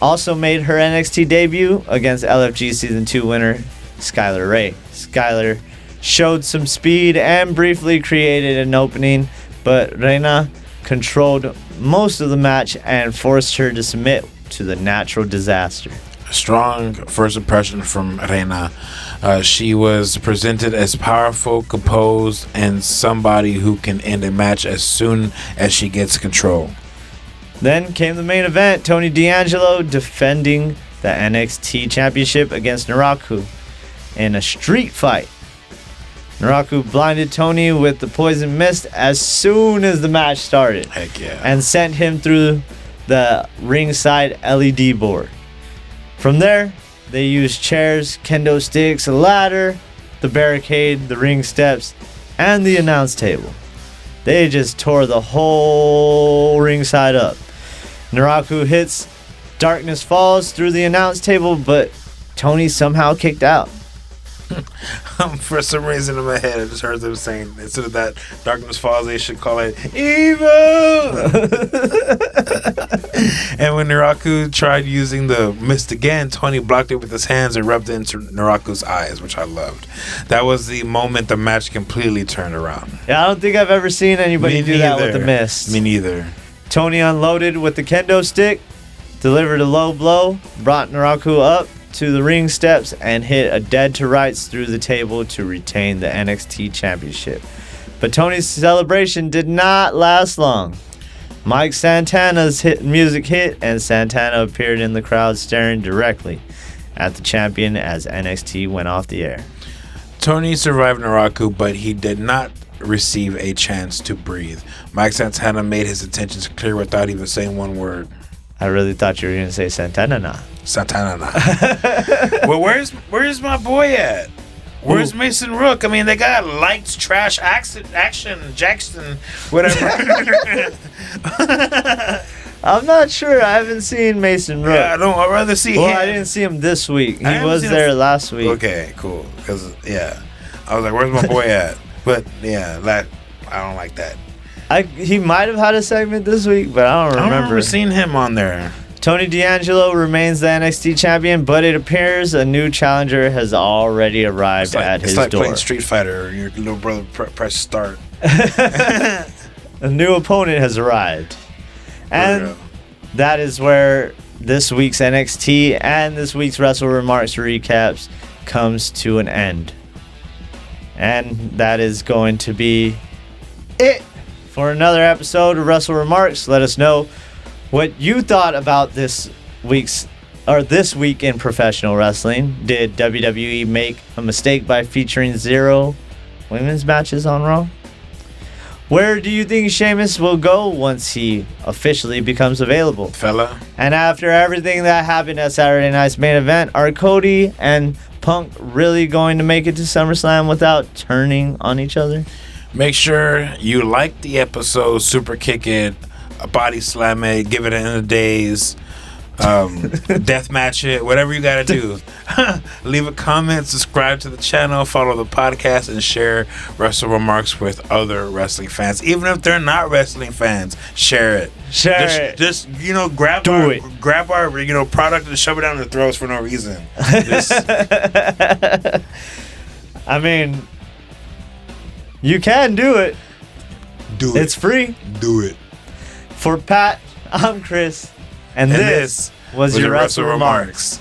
Speaker 1: also made her NXT debut against LFG Season 2 winner Skylar Ray. Skylar showed some speed and briefly created an opening, but Reina controlled most of the match and forced her to submit to the natural disaster.
Speaker 2: A strong first impression from Reina. She was presented as powerful, composed, and somebody who can end a match as soon as she gets control.
Speaker 1: Then came the main event, Tony D'Angelo defending the NXT Championship against Naraku in a street fight. Naraku blinded Tony with the poison mist as soon as the match started.
Speaker 2: Heck yeah.
Speaker 1: And sent him through the ringside LED board. From there, they used chairs, kendo sticks, a ladder, the barricade, the ring steps, and the announce table. They just tore the whole ringside up. Naraku hits Darkness Falls through the announce table, but Tony somehow kicked out.
Speaker 2: For some reason in my head, I just heard them saying, instead of that Darkness Falls, they should call it Evil! And when Naraku tried using the mist again, Tony blocked it with his hands and rubbed it into Naraku's eyes, which I loved. That was the moment the match completely turned around.
Speaker 1: Yeah, I don't think I've ever seen anybody do that with the mist.
Speaker 2: Me neither.
Speaker 1: Tony unloaded with the kendo stick, delivered a low blow, brought Naraku up to the ring steps, and hit a dead to rights through the table to retain the NXT Championship. But Tony's celebration did not last long. Mike Santana's music hit, and Santana appeared in the crowd staring directly at the champion as NXT went off the air.
Speaker 2: Tony survived Naraku, but he did not receive a chance to breathe. Mike Santana made his intentions clear without even saying one word.
Speaker 1: I really thought you were going to say Santana.
Speaker 2: Santana. Well, where's my boy at? Where's Mason Rook? I mean, they got lights, trash, action, Jackson, whatever.
Speaker 1: I'm not sure. I haven't seen Mason Rook.
Speaker 2: Yeah, I'd rather see him.
Speaker 1: I didn't see him this week. He was there last week.
Speaker 2: Okay, cool. Because, I was like, where's my boy at? But, I don't like that.
Speaker 1: He might have had a segment this week, but I don't remember.
Speaker 2: I don't remember seeing him on there.
Speaker 1: Tony D'Angelo remains the NXT champion, but it appears a new challenger has already arrived at his door.
Speaker 2: It's like playing Street Fighter. Your little brother press start.
Speaker 1: A new opponent has arrived. And that is where this week's NXT and this week's Wrestle WreMarks recaps comes to an end. And that is going to be it for another episode of Wrestle WreMarks. Let us know what you thought about this week in professional wrestling. Did WWE make a mistake by featuring 0 women's matches on Raw? Where do you think Sheamus will go once he officially becomes available?
Speaker 2: Fella.
Speaker 1: And after everything that happened at Saturday night's main event, are Cody and Punk really going to make it to SummerSlam without turning on each other?
Speaker 2: Make sure you like the episode, super kick it, body slam it, give it an end of days, death match it, whatever you gotta do. Leave a comment, subscribe to the channel, follow the podcast, and share Wrestle WreMarks with other wrestling fans. Even if they're not wrestling fans, share it. Just grab our product and shove it down their throats for no reason.
Speaker 1: I mean, you can do it.
Speaker 2: Do it.
Speaker 1: It's free.
Speaker 2: Do it.
Speaker 1: For Pat, I'm Chris, and this was your Wrestle WreMarks.